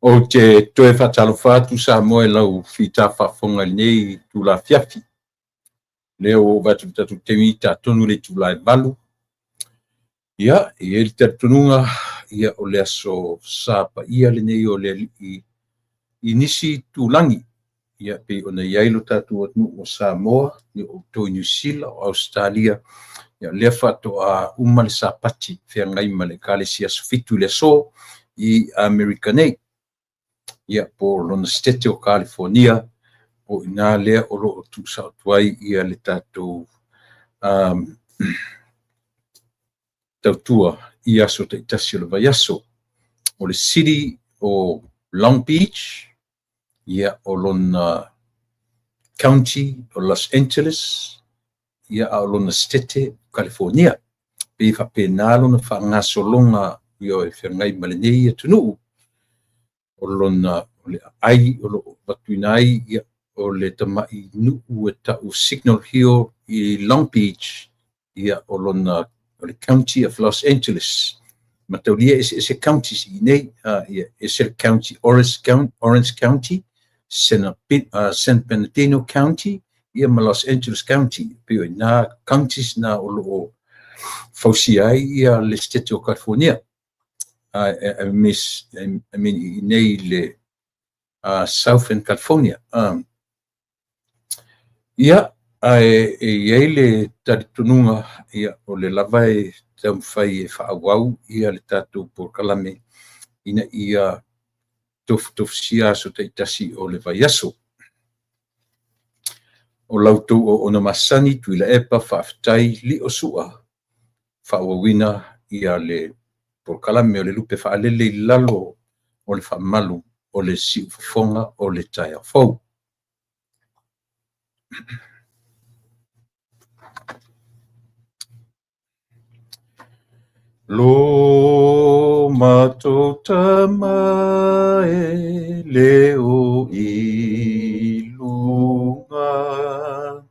O te toe whatalofatu sa moe lau whita whafonga nei tu la fiafi. Leo watu tatu temita tonu le tu lai balu. Ia, i te tununga, ia o le aso sapa ia le nei o le i nisi tu langi. Ia pe o na iailo tatu atu o Samoa, ni o to New Zealand, o Australia. Ia lea whato a umale sa pati, whea ngai male kale si aso fitu le so i Americanei. Ia po lona stete o California, o ina lea o lo tu sa tuai ia le tatu tautua i aso te itasi o le vai aso. O le city o Long Beach, ia o lona county o Los Angeles, ia o lona stete California. Pe whapena lona whangasolonga i o e whengai malenei ia tunuu. O lona o le ai o lo watuinai ia o le tamai nuu e tau Signal Hill i Long Beach, ia o lona o le county of Los Angeles. Mataulia ese county si nei, ia ese county Orange County, San Bernardino County, ia ma Los Angeles County. Pio na counties na o lo fausiai ia le state o California. I mean, nei le Southern California. Ia, e le taritununga, ia o le lawai taumwhai e whaawau, ia le tātou por kalame, ina ia tof so te itasi o le vai aso. O lautou o ona masani tuila epa whaaftai li o sua, whaawawina ia le por kalame o le lupe whaalele I lalo o le whaamalu o le siufafonga o le tai a fau. Lo matou tamae leo I lunga,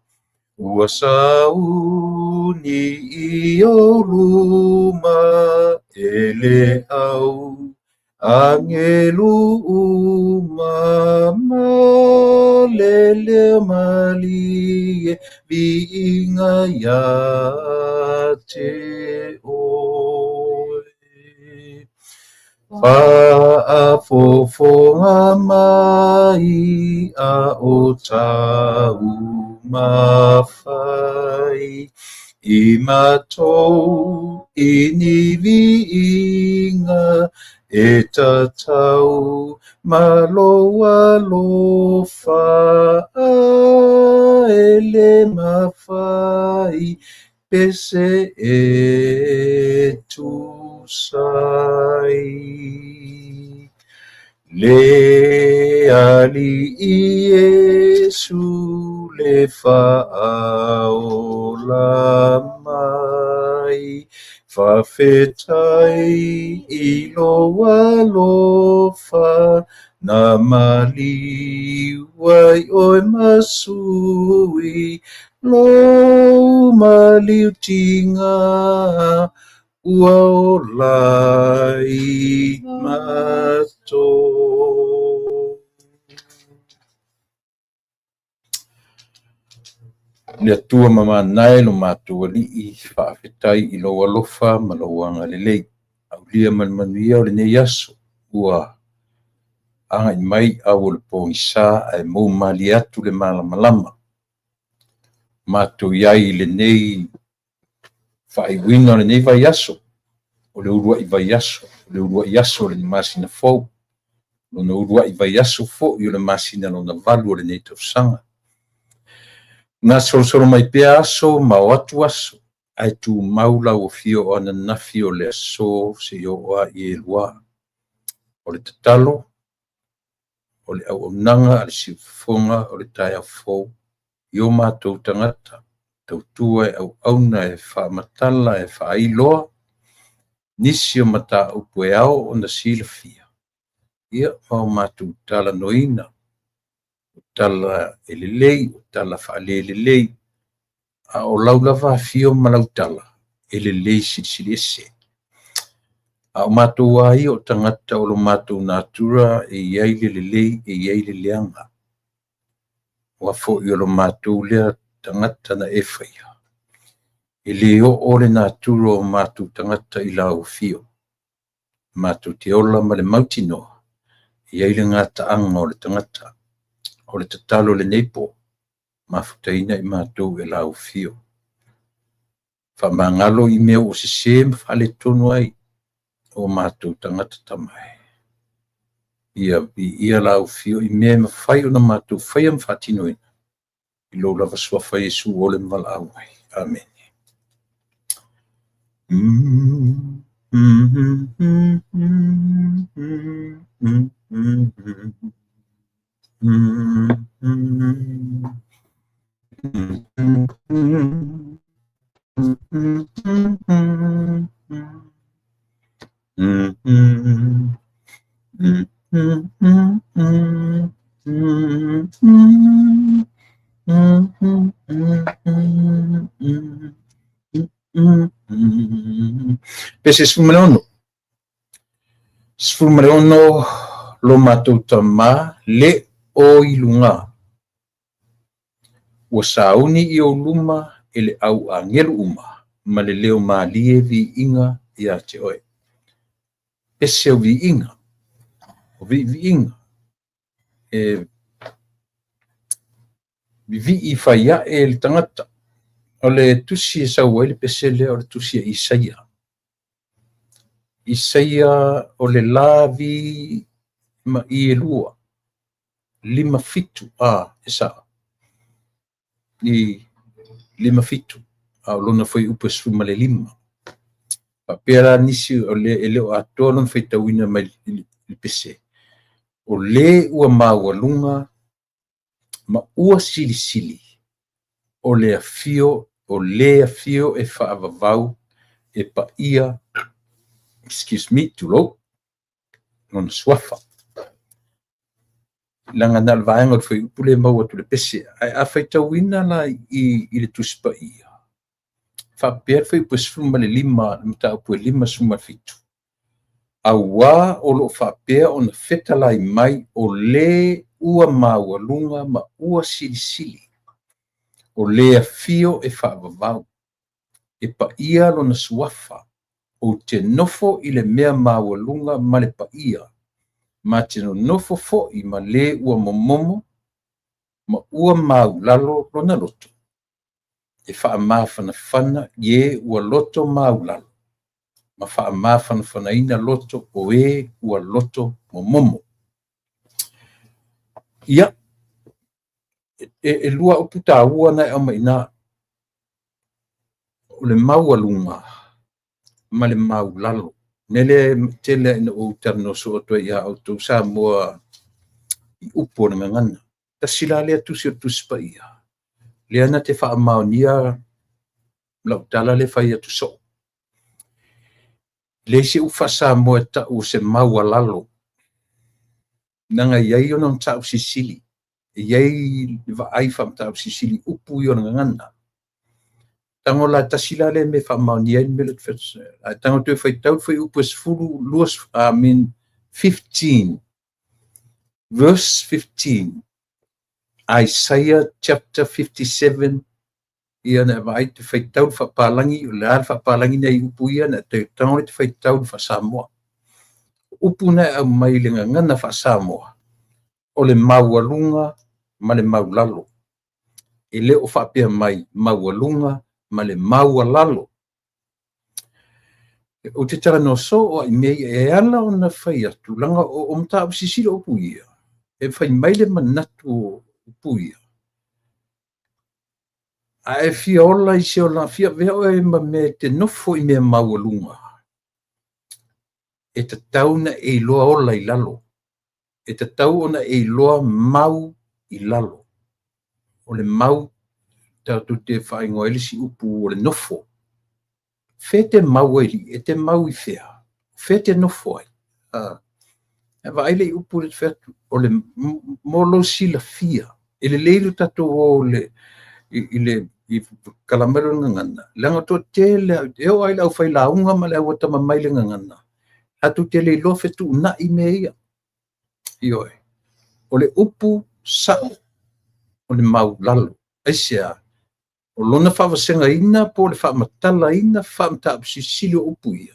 ua sauni I o luma e le au, angelu umama lele mali e viinga ia te oe. Whaafofonga mai a o tau mawhai, I matou I ni viinga e tatau maloa lofa e le mawhai pese e tusai. Le ali I Yesu le whaaola mai, whawhetai I loa lofa, na mali wai oi masui, lo mali utinga, ua o lai mato. Le atua mamanai lo matua li whaafetai I loa lofa ma loa ngalelei. Au lia manuia o le nei aso. Ua anga I mai au o le pōngisa ai mou mali atu le malamalama. Matua iai le nei whaiwina o le nei vai aso. O le urua I vai aso. O le urua I aso o le masina fau. Lona urua I vai aso fo I o le masina lona valu o le nei tausanga. Nā solosolo mai pea aso, mau atu aso, ai tu maula o fio o ana nafi o le aso se o a I lua. O le tatalo, o le au nanga, le siufonga, o le tai a fau, I o mātou tangata, tautua e au auna e whaamatala e whaailoa, nisi o mata upu e au o na sila fia. Ia mau mātou tala noina, tala elelei, tala whaalelelei, a o lau lava fio malautala e le lei silisili ese. A o mātou ai o tangata o lo mātou natura e iai le lei e iai le leanga. Wa fo i o lo mātou lea tangata na e whaia. E le o le natura o mātou tangata i lau fio. Mātou te ola ma le mautinoa. Iai le ngata anga o le tangata. O le tatalo le neipo. Mafutaina i mātou e lau fio. Whamangalo i mea o se sem whale tonu ai. O mātou tangata tamai. Ia lau fio i mea mawhai o na mātou whai am whatinoina. I lo lava swafa Yesu o le mala awai. Amen. Pese sfumaleono lo mātou tamā le o ilunga. Ua sauni i o luma e le au angelu uma ma le leo mālie vi inga ia te oe. Pese o vi inga. O vi inga. Vi i whaia e le tangata. O le tusi e sau ele pese le o le tusi e Isaia. Isaia o le lavi ma i e lua. 5 fitu e sa. I 5 fitu. A o lona foi upa sfuma le 5. Pa pera nisi o le o atoa lona foi tauina mai li pese. O le ua maualunga ma ua sili sili. O le afio e whaavavau e pa ia, excuse me, tulo, non swafa. Langa nal vaenga o foi upule mau atu le pese, a whaitawina la i le tuspa ia. Whapea foi upesfuma le 5, mta upu 5 suma fitu. Aua o lo whapea o na whetalai mai o le ua maualunga ma ua sili sili. O lea fio e whaavavau. E pa ia lo na suafa. O te nofo i le mea maualunga ma le pa ia. Ma te no nofo fo i ma le ua momomo. Ma ua maulalo lo na loto. E whaamawhana whana ye ua loto maulalo. Ma whaamawhana whana ina loto o e ua loto momomo. Ia. E lua o puta ua na ama ina o le maualunga ma le maulalo. Nele tele ina o tarno so o toi ia o tau sa mua i upo na ngana. Ta sila lea tusi o tuspa ia. Lea na te wha maonia lau tala le whai atu so. Le se ufa sa mua ta o se maualalo. Nanga iai o nang tau sisili. Iai va ai fam tau sisili upu yo ngana. Tango la tasila le me fam maunia me le fes. Tango tu fai tau fai upu sfulu luas 15 verse 15. Isaiah chapter 57 ia na vai te fai tau fa palangi o le ar fa palangi nei upu ia na te tango te fai tau fa Samoa. Upu na au mai le ngana fa Samoa. O le maualunga ma le maulalo. E le o whapea mai maualunga ma le maualalo. O te tara no so o i mei e ala o na whai atu langa o mta au sisira o puia. E whai mai le manatu o puia. A e fia ola i se o la fia veo e ma me te nofo i mea maualunga. E te tauna e loa ola i lalo. E te tau ona e loa mau i lalo. O le mau tatu te whaingo elisi upu o le nofo. Fete mau e te mau i fea. Fete nofo ai. E waile i upu le fetu. O le molo sila fia. E le leilu tatu o le I kalamero ngana. Langa to tele eo ai lau fai launga ma le au tama mai le ngana. Atu tele lo fetu na I meia. Ioi. O le upu sao. O le mau lalo. Aisia. O lona whawasenga ina po le whamatala ina whamata sisili o upu ia.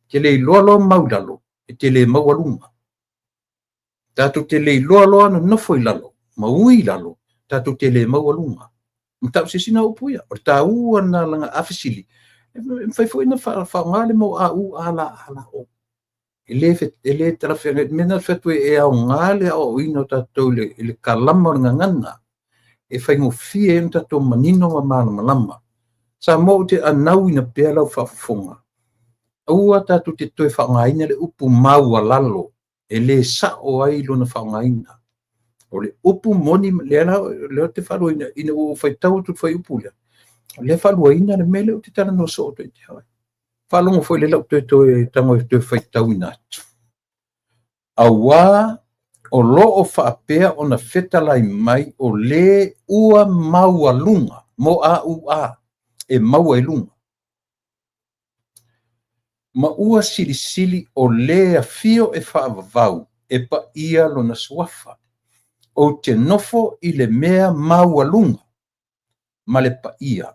Tele loa loa mau lalo. E tele mau alunga. Tatu tele loa loa no nofo I lalo. Maui lalo. Tatu tele mau alunga. Mtau sisina upu ia. O tau ana langa afisili. Fai foi na whaangale mo a u ala o. Ele trafenga mena fetu e au ngale o ino tatou le kalama ngangana. E fai ngo fie en tatou manino ma malama. Sa mo te anau ina pela o whafonga. Ua tatu te toe whaangaina le upu mau alalo. Ele sa o ai lo na whaangaina. O le upu moni leo te whalua ina o whai tau tu whai upu lea. Le whalua ina le mele o te tana no so o te hawai. Whalongo foi le lau toe tango toe whai tau ina atu. Awa o lo o whaapea o na whetalai mai o le ua maua lunga mo a u a e maua e lunga. Ma ua sili sili o le a fio e whaavavau e pa ia lo na suafa. O te nofo I le mea maua lunga. Ma le pa ia.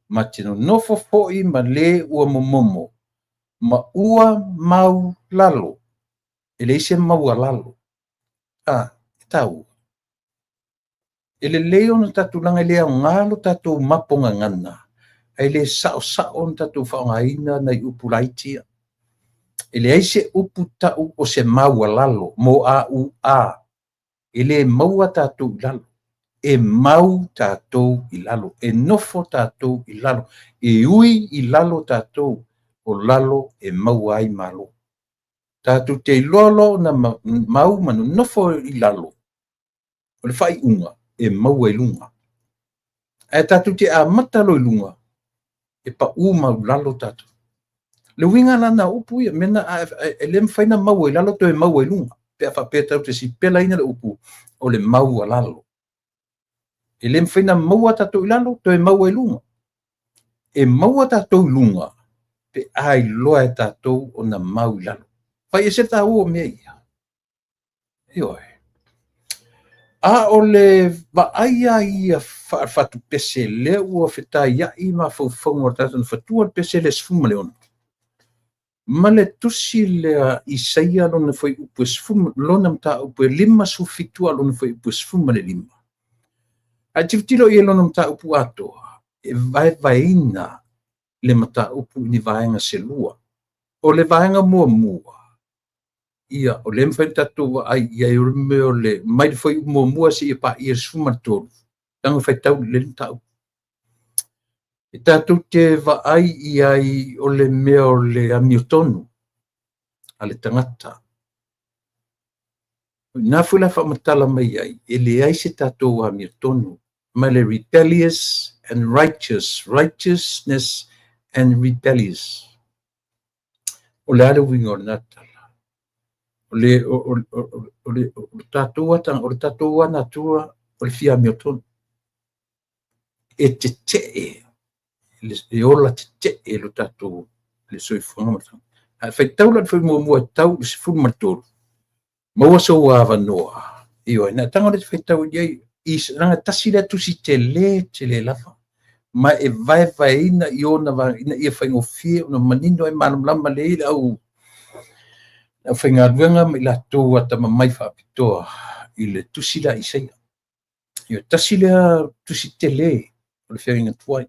Ma te nofo foi ma le ua momomo. Ma ua mau lalo. Ele ise maua lalo. Tau. Ele leo na tatu langa lea ngalo tatu maponga ngana. Ele sao na tatu whaongaina na upulaitia. Ele aise upu tau o se maua lalo. Mo a u a. Ele maua tatu lalo. E mau tatu I lalo. E nofo tatu I lalo. E ui I lalo tatu. O lalo e mau ai malo. Tatu te lolo na mau manu nofo I lalo. O le whai unga, e maua I lunga. E tatu te a matalo I lunga, e pa u mau lalo tatu. Le winga lana upu ia, mena e lem whaina maua I lalo to e maua I lunga. Pe a whapea tau te si pela ina le upu, o le maua lalo. E lem whaina maua tatu I lalo, to e maua I lunga. E maua tatu I lunga, pe ai loa e tatu o na mau I lalo. Whai e se tau o mea ia. Ioi. A o le vaaia ia whatu pese le ua whetai ai ma whauwhaunga o tatu na whatua pese le sfuma le ono. Ma le tusi le isaia lona whai upu sfuma, lona mta upu lima sufitua lona whai upu sfuma le lima. A tifitilo ia lona mta upu ato, e vaina le mta upu ni vaenga se lua. O le vaenga mua mua. Ia, o le mwhai tatu ai ia I urme o le mai foi mua si I pa ia sfuma tolu. Tanga whai tau le tau. E tatu te vaai I o le mea o le amiotonu. A le tangata. Nā fula whamatala mai ai. E le ai se tatu o amiotonu. Ma le rebellious and righteous. Righteousness and rebellious. O le ale wingo natala. O le tatua tang o le tatua natua o le fia miotonu e te le ola te lo tatu le soifonga mata a fai taula foi mo tau le fu matoro mo so ava noa io na tanga le fai tau ye is ranga tasila tu si te le lava ma e vai ina io na va ina ia fai ngo fie no manino e malam lama le au na whainga ruenga mai la tōa ta mai whaapitoa I le tusila I seia. Io tasila tusi te le, o le whainga tuai.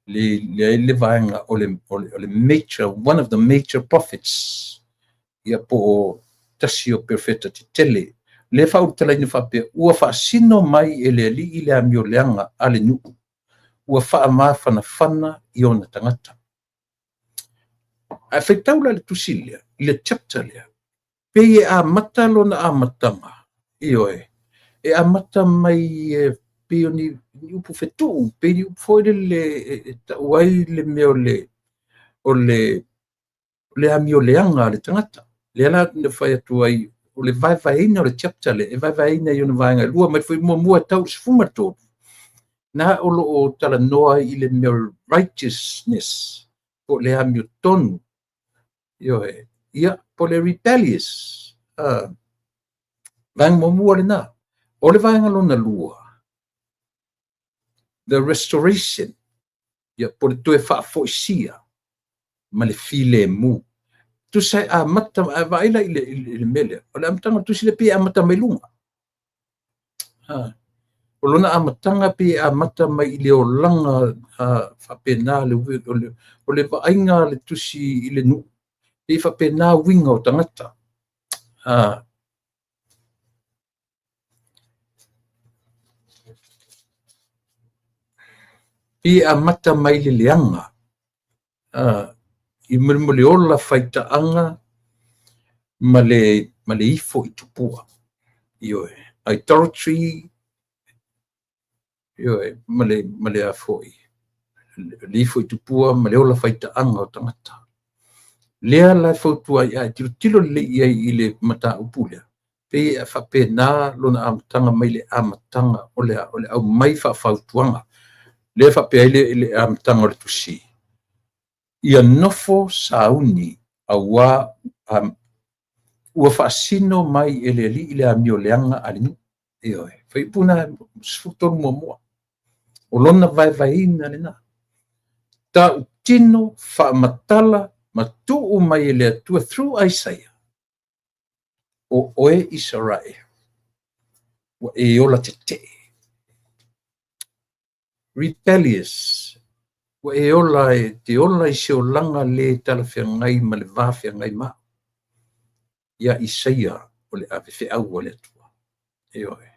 Le vaenga o le major, one of the major prophets. Ia po tasi o perfeta te tele. Le whau tala ina whapea, ua whaasino mai le ali I le amio leanga ale nuku. Ua wha maa whana I ona tangata. A whaitaula le tusilia, le chapter lea. Pei a mata lona a matanga. Ioe. E a mata mai peo ni upu whetu. Pei ni upu foire le wai le meo o le ami o leanga le tangata. Le ala ne whai atu ai o le vai ina o le chapter le. E vai ina I ona vaenga lua mai fwoi mua tau sfuma tōru. na olo o tala noa i le mea righteousness po le amio tonu ioe ia po le rebellious vang mo mua le na o le vaenga lona lua the restoration ia po le toe fa'afo'isia ma le file mu tu sai a mata va ila ile mele o le amtanga tu sile pe amata mai lunga o lona amatanga pe amata mai ile o langa fa'apena le o le va'aiga le tusi ile nu e fa'apena winga o tangata pe amata mai le leanga i mole ola faita'aga ma le ifo i tupua ioe idolatry ioe ma le afoi le ifo i tupua ma le ola faita'aga o tangata lea la fautua ia tilo le'i ai i le mataupu lea pe fa'apena lona amataga mai le amataga o le au mai fa'afautuaga lea fa'apea ai le amataga o le tusi ia nofo sauni auā ua fa'asino mai e le ali'i le amioleaga alinu ioe faipuna sefutolu muamua o lona vaevaeina lenā ta'utino fa'amatala ma tu'u mai e le atua through Isaiah o oe Israel ua e ola tete'e rebellious ua e ola te ola i se olaga le talafeagai ma le vafeagai ma ia Isaia o le afefe'au o le atua ioe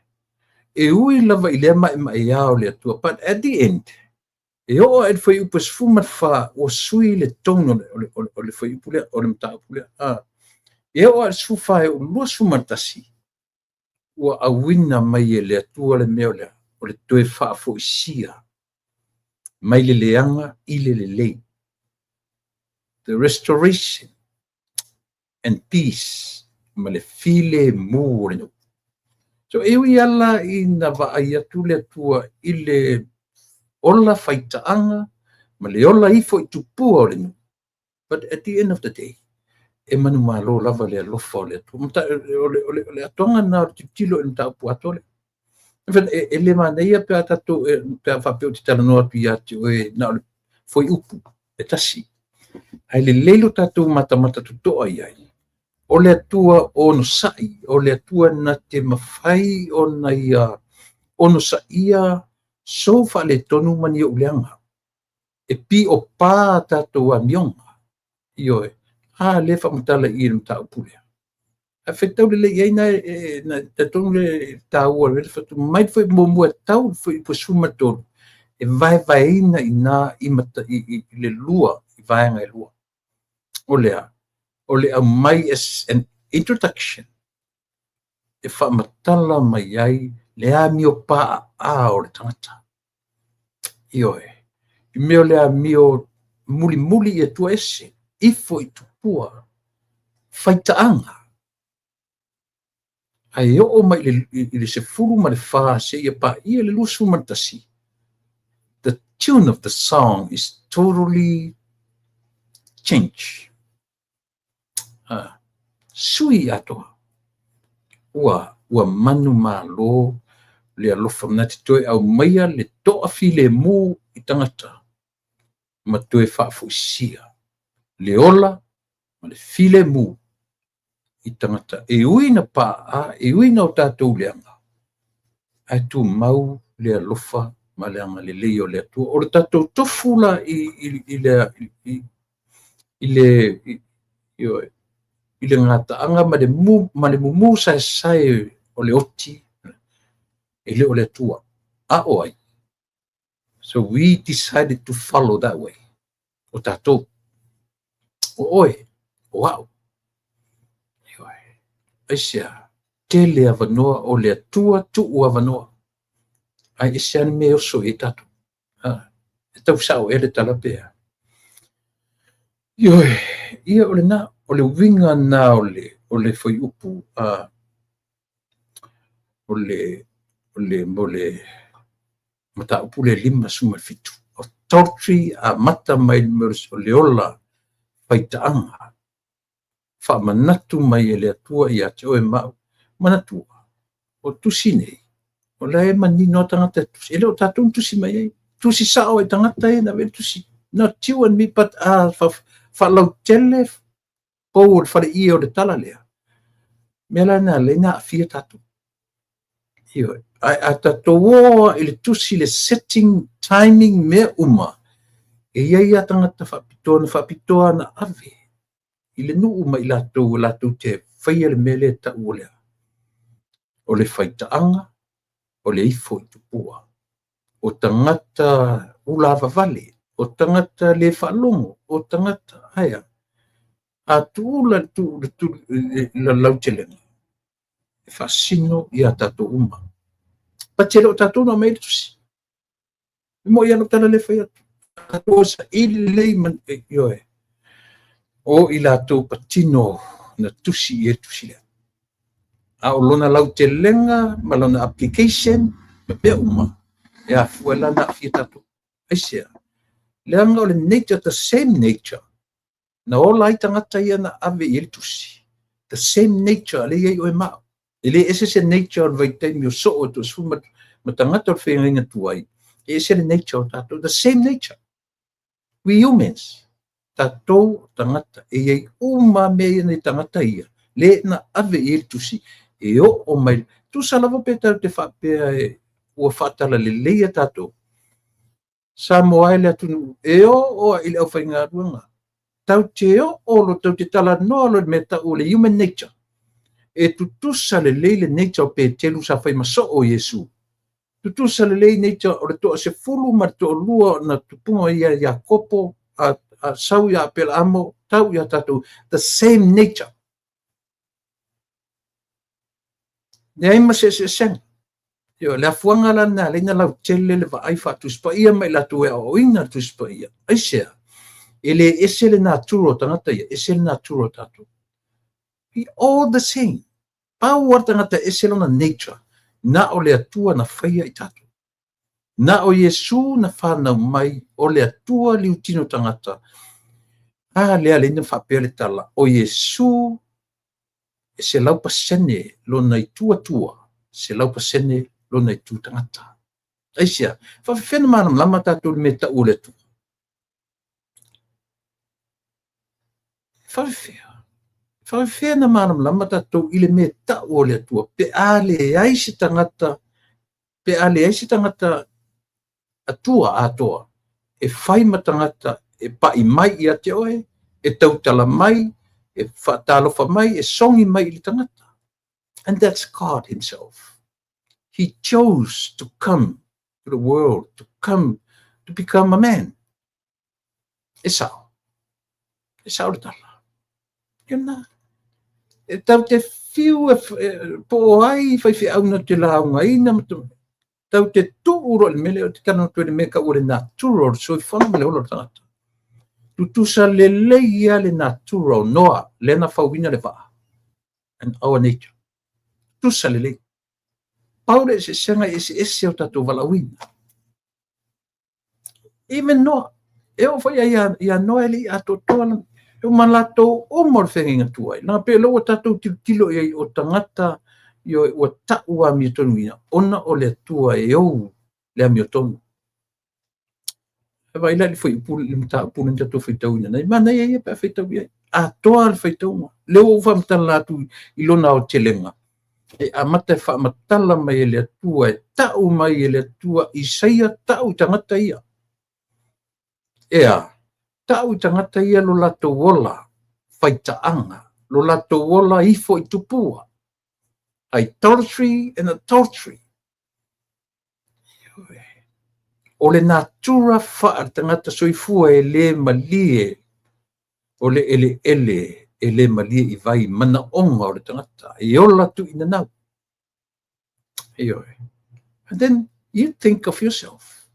e ui lava i lea ma'ema'eā o le atua but at the end e o'o e foi upa sefuma fa o sui le tono o le foi upu lea o le mataupu lea e o'o e sefu fa e ulua sefuma tasi ua auina mai e le atua le mea o le toe fa'afo'isia mai le leanga i le lelei the restoration and peace ma le file mu o le so e ui ala i na va'ai atu le atua i le ola faita'aga ma le ola ifo i tupua o le nu but at the end of the day e manu mālō lava le alofa o le atua o le atoga na o le titilo e le mataupu ato le e le manaia pe tatou pe fa'apeo te talanoa atu iā te oe na o le foi upu e tasi ai le leilo tatou matamata toto'a i ai o le atua ono sa'i o le atua na te mawhai o na ia ono sa'ia so fa'ale tonu mani o uleanga e pi o pā tatou amionga ioe le fa'amatala i le mataupu lea a fetau le le'i ai na tatonu le tāua le fatu mai foi momua tau foi po suma tolu e vaevaeina inā i le lua i vaenga e lua o le au mai as an introduction e whaamatala mai ai le amio pa'a o le tangata ioe i meo le amio muli e tua ese ifo i tupua faita'aga ai o'o mai i le sefulu ma le fā se ia pa'ia le lua sefulu ma le tasi the tune of the song is totally changed sui atoa ua manu mālō le alofa na te toe au maia le to'a filemu i tangata ma toe fa'afo'isia le ola ma le filemu i tangata e uina pa'a e uina o tatou leanga ai tu mau le alofa ma le anga lelei o le atua o le tatou tofu la i le ngata'aga ma le mumu saesae o le oti e le o le atua a'o ai so we decided to follow that way o tatou o oe o a'o aisia tele avanoa o le atua tu'u avanoa ai ese ane me oso e tatou e tausa'o e le talapea ioe ia o le na o le uiga na o le foi upu o le mataupu le 5 suma 7 o totri a mata mai o le ola faitaaga faamanatu mai e le atua ia te oe manatua o tusi nei o le manino tagata tusi e le o tatou tusi mai ai tusi sao e tagata e na ve tusi not you and me but falau tele pou le faleia o le tala lea mea lana leina afia tatou io a tatou i le tusi le setting timing mea uma e ia tagata faapitoa na ave i le nuu mai latou te faia le mea le ta'u o le faitaaga o le ifo i tupua o tagata ulava vale o tagata le fa'alogo o tagata aia atu'ula la lautelega e fa'asino ia tatou uma patele o tatou na mai le tusi mo ia no tala le fai atu tatou sa'ili lelei ioe o i latou patino na tusi i e tusi lea a o lona lautelega ma lona application mea uma e afua lana afia tatou aisea leanga o le nature the same nature na ola ai tagata ia na ave i le tusi the same nature le iai oe mao i le ese se nature o vaitaimi o so'o e tu'usu ma tagata o le faiagaiga tuai e ese le nature o tatou the same nature we humans tatou tagata e iai uma mea ia nei tagata ia le na ave i le tusi e o'o mai tusa lava pe tau te whapea e ua whatala lelei a tatou sa moa ele atunu e o i le au whainga ruanga tau te o lo tau te tala noa lo me tau le human nature e tutusa lelei le nature o pe telu sa whai maso o Yesu tutusa lelei nature o le toa se fulu ma toa lua na tupunga ia Iakopo a sau ia apela amo tau ia tatou the same nature ne ai ma se seng io le afuanga lana leina lau tele le vaai fa'atuspa ia mai latu e oina tuspa ia aisea ele ese le naturo tangata ia ese le naturo tatou he all the same power tangata ese lona nature na o le atua na faia i tatou na o Yesu na whanau mai o le atua liutino tangata lea leina whapea le tala o Yesu e se lau pasene lona i tua se lau pasene lona i tu tangata aisia whawhena manam lama tatou le me ta'u le tu whawhena manam lama tatou i le me ta'u o le atua pe ale aisi tangata atua atoa e whai matangata e pai mai i ate oe e tautala mai e whaatalofa mai e songi mai i le tangata and that's God himself. He chose to come to the world, to come to become a man. Esau le tala. Yuna. E tau te fiu po ai whai au na te launga ina tau te tuuro le mele o te tana tue le meka ure naturo so i whana mele olo tangata. Tutusa le leia le naturo noa le na whauina le waa. And our nature. Tusa le leia. Paule se senga ese o tatou walawina. Even noa. E o whai ia noa li a totoa e o malato o mor whenginga tuai. Nā pe lo o tatou tilo i o tangata i o ta'u a miotonu ina. Ona o le atua e ou le a miotonu. E vai la li fwoi li mta puna ni tatou whaitau ina. Nei mana ia pa whaitau ia. A toa le whaitau ma. Leo o whamtala atu i lona o telenga. E a mata e whaamatala mai e le atua e ta'u mai e le atua i saia ta'u tangata ia. Ea, ta'u tangata ia lo lato wola whaitaanga, lo lato wola ifo i tupua. Idolatry and adultery. O le natura wha tangata soifua e le malie, o le e le malie i vai mana onga o le tangata. E o latu ina nau. And then you think of yourself.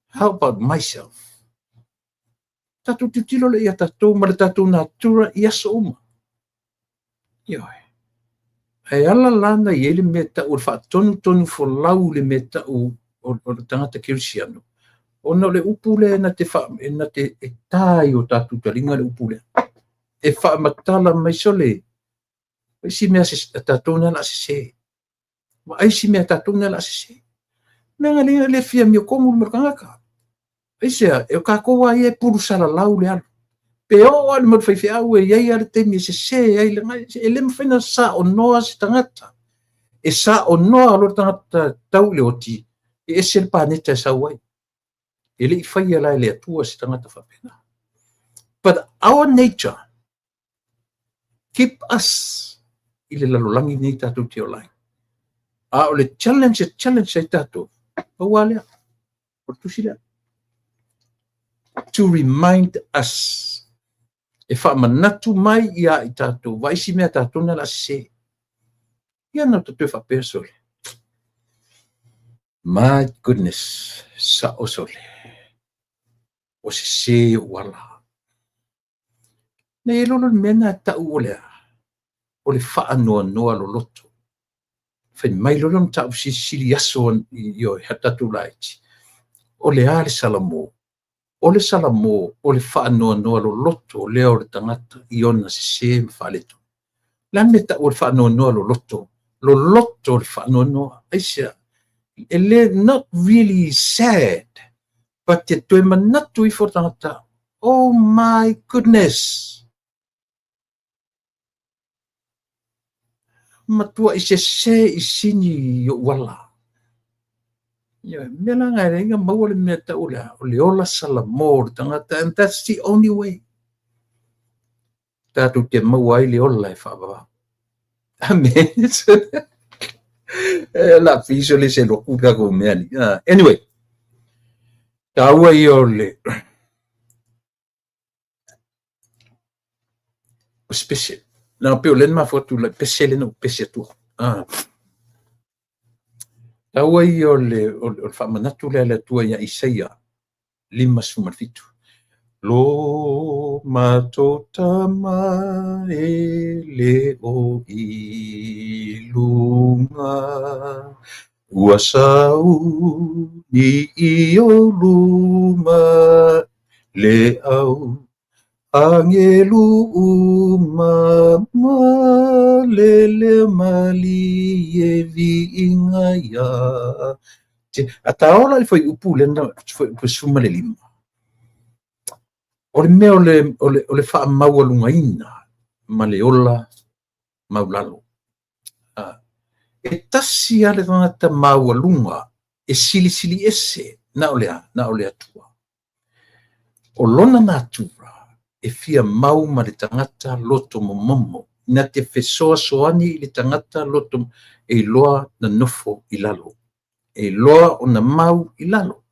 How about myself? Tatu titilo le ia tatu ma le tatu natura i aso uma. E ala lana i ele me ta'u le whaatonu fo lau le me ta'u o le tangata kirisiano. Ona le upule na te e tai o tatu taringa le upule. E wha matala mai sole. Isi mea tatuna la se. Ma isi mea tatuna la se. Mea ngalinga le fia mio kongu markangaka. Isia, e o kakoa e puru sala lau le alo. Pe o ale mo fai au e ai ale te mi se ai le ngai e le mfena sa o noa se tangata. E sa o noa lo tangata tau le oti. E sel paneta sa wai. E le fai ala le atua se tangata whapena. But our nature keep us i le lalolangi ni tatu te olai. A o le challenge ai tatu. O wale o tusila. To remind us e whaamanatu mai ia i tātou, waisi mea tātou na la se. Ia na tātou whapea sole. My goodness, sa o sole. O se wala. Ne e lolo mena tau o lea. O le whaanoa noa lo loto. Whai mai lolo na tau siri aso i o hatatu laiti. O le ale salamo. O le salamo, o le whaanoa noa lo loto, lea o le tangata i ona se mwhaleto. Lane ta o le whaanoa noa lo loto o le whaanoa noa. Aisia, ele not really sad, but te tue manatu i fo tangata. Oh my goodness. Matua i se i sini i wala. Mea la ngai reinga maua le mea ta o le ola salamo le tangata, and that's the only way. Tātou te maua i le ola e whaababa. Amen. La fiso le se loku kako mea ni. Anyway, taua i o le special. Na peo len ma fotu la special no special. Taua i o le whamanatu le tua ia Isaia 5:5. Lo matotama e le o ilunga ua sau ni i o luma le au angelu umama le mali e vi inga ia. Ataola le foi upu lena foi suma le lima. O le mea o le wha maua lunga ina ma le ola maulalo. E tasi ale tangata maua lunga e sili ese na o le atua. O lona natura e fia mau ma le tangata loto momomo na te fesoa soani i le tangata loto e loa na nofo i lalo. E loa o na mau i lalo.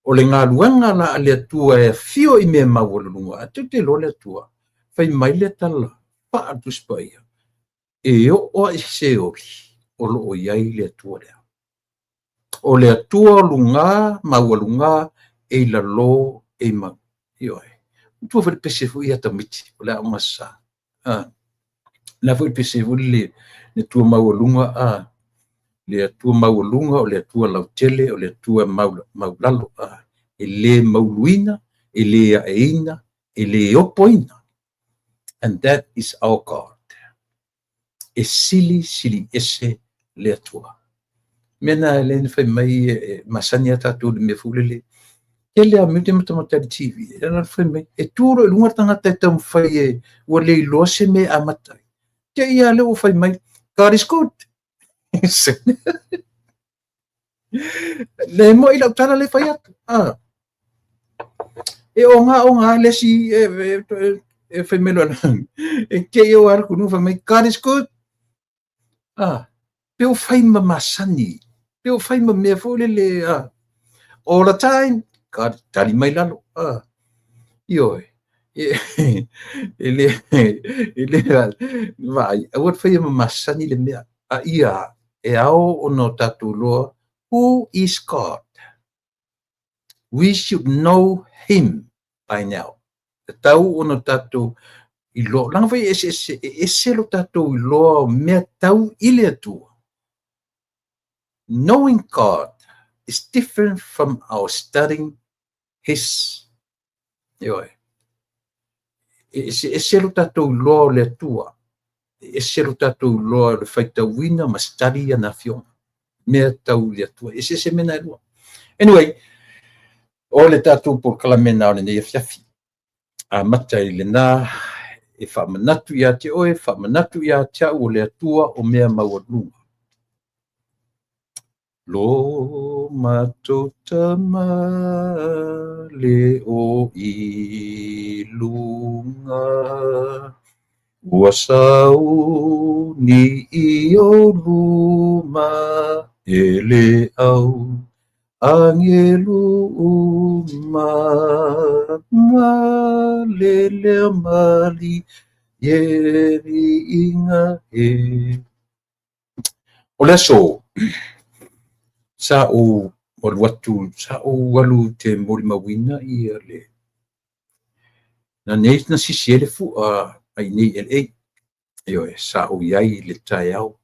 O le ngā luanga la le atua e fio i mea mau lunga. Atu te lo le atua. Fai mai le tala. Pa atu spaia. E o i se ori. O lo o iai le atua lea. O le atua lunga, mau lunga, e la lo e mau. Ioe. Tua fai pese fu i atamiti. O le amasa. Na fai pese fu le tua mau lunga. Le atua maulunga o le atua lautele o le atua maulalo e le mauluina e le aeina e le opoina. And that is our God. E sili ese le atua. Mena le fai mai masani atatu le me fulele. Ele a mute matamata le TV. Ela fai mai e turo lunga tangata e tam fai o le ilose me amatai. Te ia le o fai mai God is good. Le mo ila tala le fai atu. E o ngā le si e fai melo e ke o ar kunu fai mai God is good. Pe o fai ma masani. Pe o fai ma mea fo le all the time. God tali mai lalo. Ioi. Ele vai. Awat fai ma masani le mea. Ia. E ao ono tatu loa, who is God? We should know him by now. E tau ono tatu i loa. Langa fai ese lo tatu i loa mea tau ile atua. Knowing God is different from our studying his. E selo tatou loa le atua. E selo tatou loa le faitauina ma study ana fiona. Mea tau le atua. E se mena e lua. Anyway, o le tatou por kalamena o le nei fiafi. A mata i le nā e whamanatu ia te oe, whamanatu ia te au o le atua o mea maua lunga. Lo matotama le o I lunga ua sau ni I o luma e le au angelu ma le mali ye inga e o le so sa o watu sa o walu te mori mawina I le na nei na sisiele fu ai nei LA io e sa o iai le tai au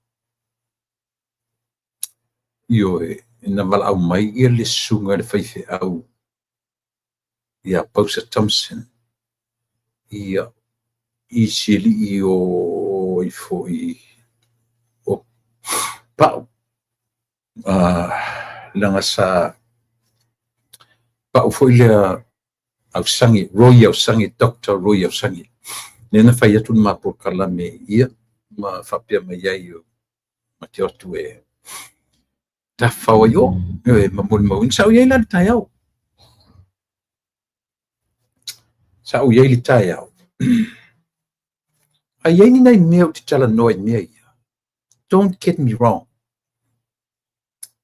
io e na vala au mai I le sunga le faife au ia Pausa Thompson ia I sili I o I foi o pau langa sa pau foi le au sangi Roy au sangi Dr. Roy au sangi nena fai atu ma por kalame ia ma fapia mai ai o ma te otu e ta fau yo e ma mo mo sa ia la tai au sa o ia li tai au ai ai ni nai meu te tala noi mea ia don't get me wrong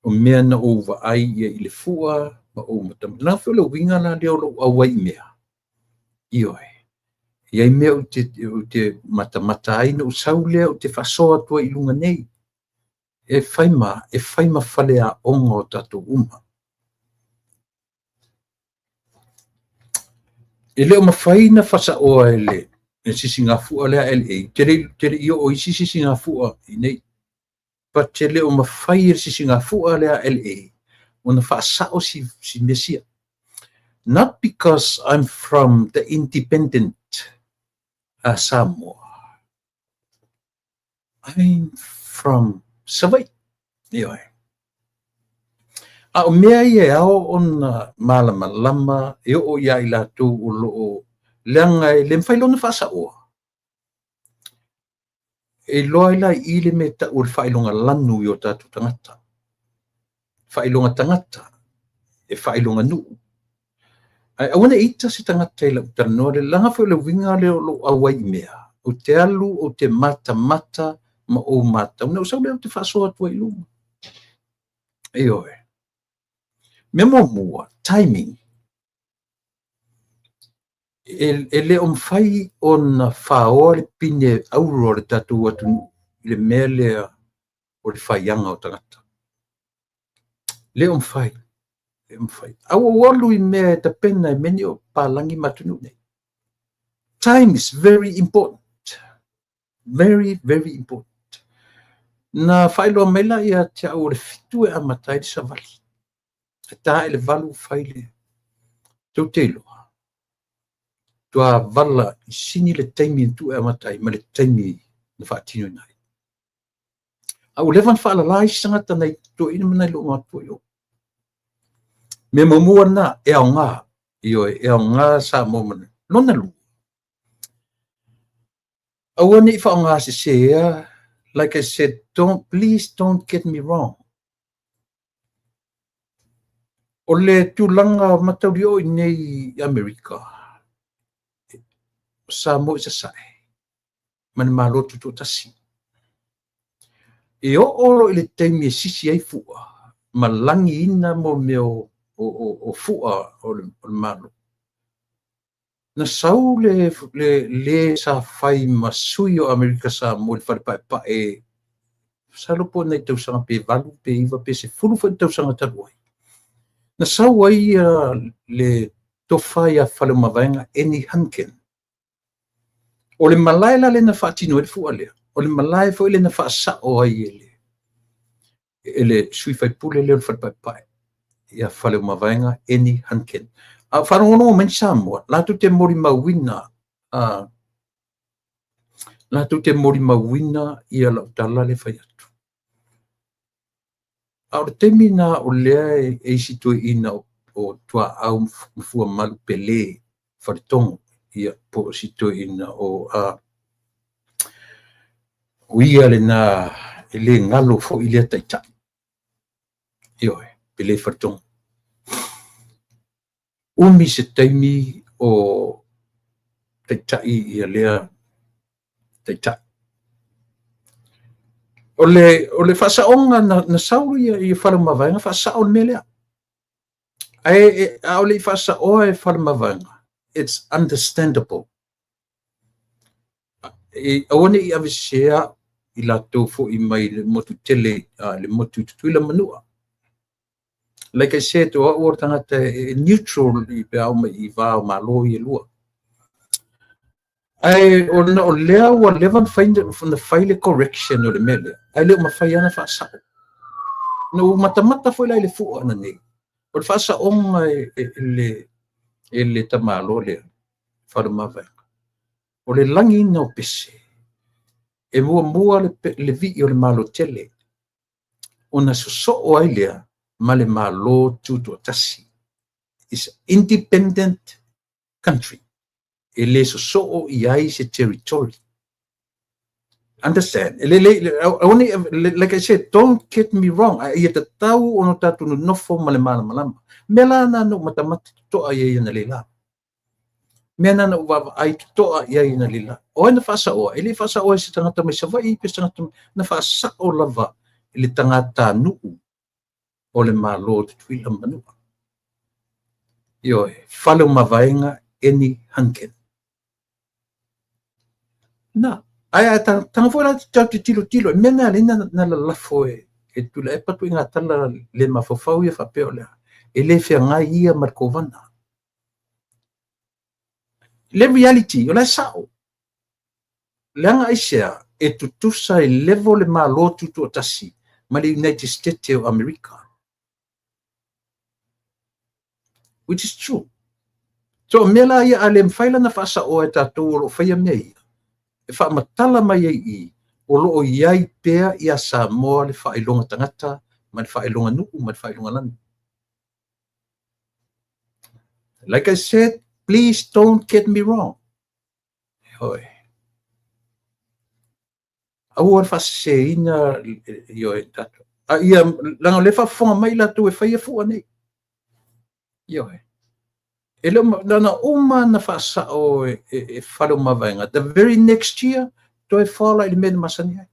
o mea na over ai ia I le fua ma o matam na fe le winga na le o awai mea ioi ia mea o te mata ai no saule o te fasoa tua I lunga nei e faima fale a onga o tato uma e leo mawhai na fasa oa ele e sisi ngā fua lea LA tere I o I sisi ngā fua I nei pa te leo mawhai e sisi ngā fua lea LA o na fasa o si mesia not because I'm from the independent Samoa I'm from Savai ioi a o mea I e ao ona malama lama e o ia I lātou o loo leanga e le mwhailona whasa oa e loa I la I le me ta o le whailonga lanu I o tātou tangata whailonga tangata e whailonga nuu ai awana ita se tangata I la utanoa le langa whai le winga le o lo awai mea o te alu o te mata ma o mata una usau le o te whasoa tua I luma e oe me mua timing e le o mwhai o na whaoa le pine auro le tatu atu le mea lea o le whaianga o tangata le o mwhai au walu I mea e ta pena e meni o pālangi matunu nei time is very important very very important na whailo mela ia te au le fitu e amatai di savali e tā e le valu whaile tau te iloa tua vala I sini le taimi tu e amatai ma le taimi na whaatino nai au levan whaalalai sangata nei to ina mana lo ngā tua yo me mamua na e au ngā e au ngā sa momana lona lu au ani wha ngā se sea like I said please don't get me wrong o le tūlanga matauri o I nei Amerika sa mo isa sae man malotu to tasi e o olo I le taimi e sisi ai fua malangi ina mo meo o fua o le malo na sau le sa fai masui o Amerika sa mo le whare e sa lopo nei tausanga pe valu pe iwa pe se fulu whai tausanga taruai na sau ai le tofai a whale mawaenga Annie Hankin o le malai la le na whaatino e fua lea o le malai fo le na whaasao ai ele sui fai pule le whare ia whale mawhainga eni hanken. Whanongo men Samoa, latu te mori mawina, latu te mori mawina ia lau tala le whai atu. Aore temi na o lea e sito ina o tua au mfua malu pele wharitongo ia po sito ina o uia le na ele ngalo fo ilia taita. Ioe, pele wharitongo. Umi se taimi o taitai ia lea taitai. O le whasaonga na sauru ia whare mawhainga, whasao me lea. O le whasaoa e whare mawhainga. It's understandable. Awane I avisea I la tofo I mai le motu tele, le motu tutuila manua. Like I said, o tangata neutral I pe au mai I vao malo I lua. O lea ua levan from the file correction o le mele. Ai leo mawhai ana whaasao. No mata foi lai le fua ana nei. O le whaasaonga le tamalo le whare mawhainga. O le langi ina o pese. E mua le vi o le malo tele. O na so ai lea ma le malo tutu tasi. It's an independent country. E le so I ai se territory. Understand? Like I said, don't get me wrong. Ia te tau ono tatu no nofo ma le malama. Mela na no matamata toa ia na leila. Mena na uwa ai toa ia na leila. O na fasa o, ele fasa o se tangata mai savai pe tangata na fasa o lava ele tangata nuu o le malo tuila manua. Io falo mavaenga eni hanken. Na ai tanga fora tau tilo mena le na la fo e tula e patu inga tala le mafofau ia fa peola ele fe ngai ia markovana le reality o la sao le anga isia e tutusa e level le malo tutu tasi ma le United States of America, which is true. So mela ia ale mfaila na fasa o e tatu o faya mei e wha matala mai I o loo iai pea ia Samoa le whaelonga tangata, ma le whaelonga nuku, ma le whaelonga lani. Like I said, please don't get me wrong. Hoi. Au ar whaseina io e tatu. Ia langa le whafonga mai la tu e whaia fua nei. Ioe. E leo na uma na whasa o e whalo mawainga. The very next year, to e whala I mena masani ai.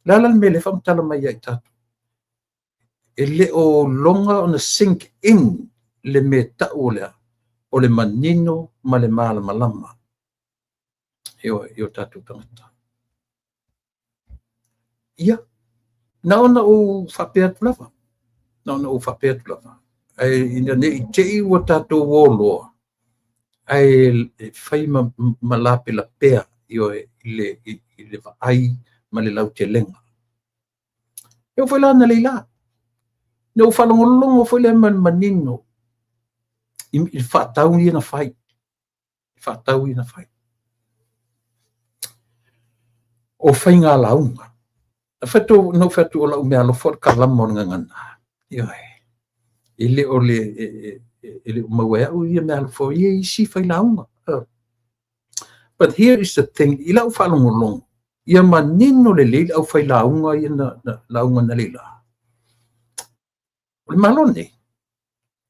Lala me le whamtala mai ai tatu. E le o longa on a sink in le me tau lea o le manino ma le malama. Io tatu tangata. Ia. Na ona o whapea tulava. Na ona o whapea tulava. Ai ina ne I te iwa tatu woloa. Ai whai malape la pea io le vai ma le lau te lenga. Io whai la na leila. No whalongolongo whai le manino. I whatau I na whai. Whatau I na whai. O whai ngā launga. No whatu o lau mea lo whor kalama o ngangana. Ioe. Ele o ele mawea o ia mea lo whor ia isi whai launga. But here is the thing. I lau whalongolongo. Ia manino le leila au whai launga ia na launga na leila. O le malo nei.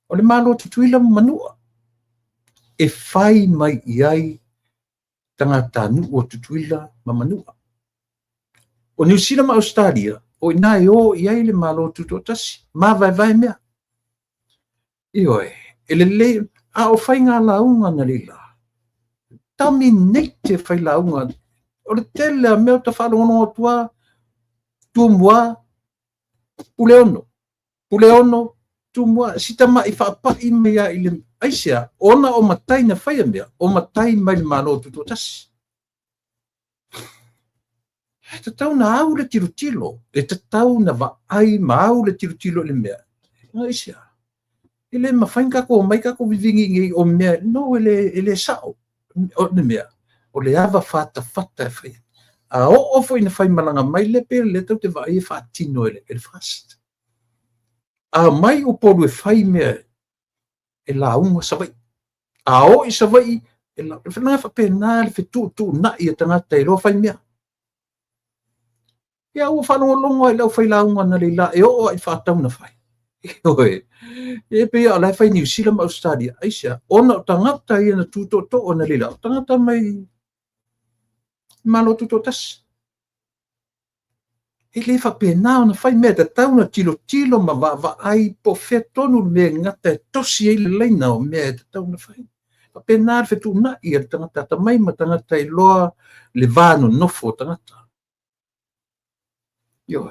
O le malo tutuila manua. E whai mai iai tangata nu o tutuila ma manua. O New Zealand ma Australia, o inai o iai le malo tutu tasi. Ma vai mea. Ioe, ele le, a o whai ngā launga na leila. Tami nei te whai launga. O le tele a mea ta whalongono o tua, tuamua, puleono, tuamua, sita mai whapai mea I le aisea, ona o matai na whai mea, o matai mai le malo tutu tasi. Te tau na au le tirutilo, te tau na vaai ma au le tirutilo le mea. Aisea. Ele mafainga ko mai ka ko vivingi ngi o mea no ele sao o ne mea o le ava fata fai a o foi na fai malanga mai le pe le te vai fa tino ele fast a mai o poru e fai mea e la unga savai a o i savai e la fana fa pena le tu na ia tangata i lo fai mea ia o fa no longo e lo fai la unga na le la e o ai fa tau na fai oi e pe ala fai New Zealand Australia aisia ona tangata ia na tu to ona le la tangata mai malo tu tas ele fa pena ona fai me ta tau na tilo ma va ai po fetonu me ngata tosi ele leina o me ta tau na fai fa pena fe tu na ia tangata ta mai ma tangata i loa le vano nofo tangata yo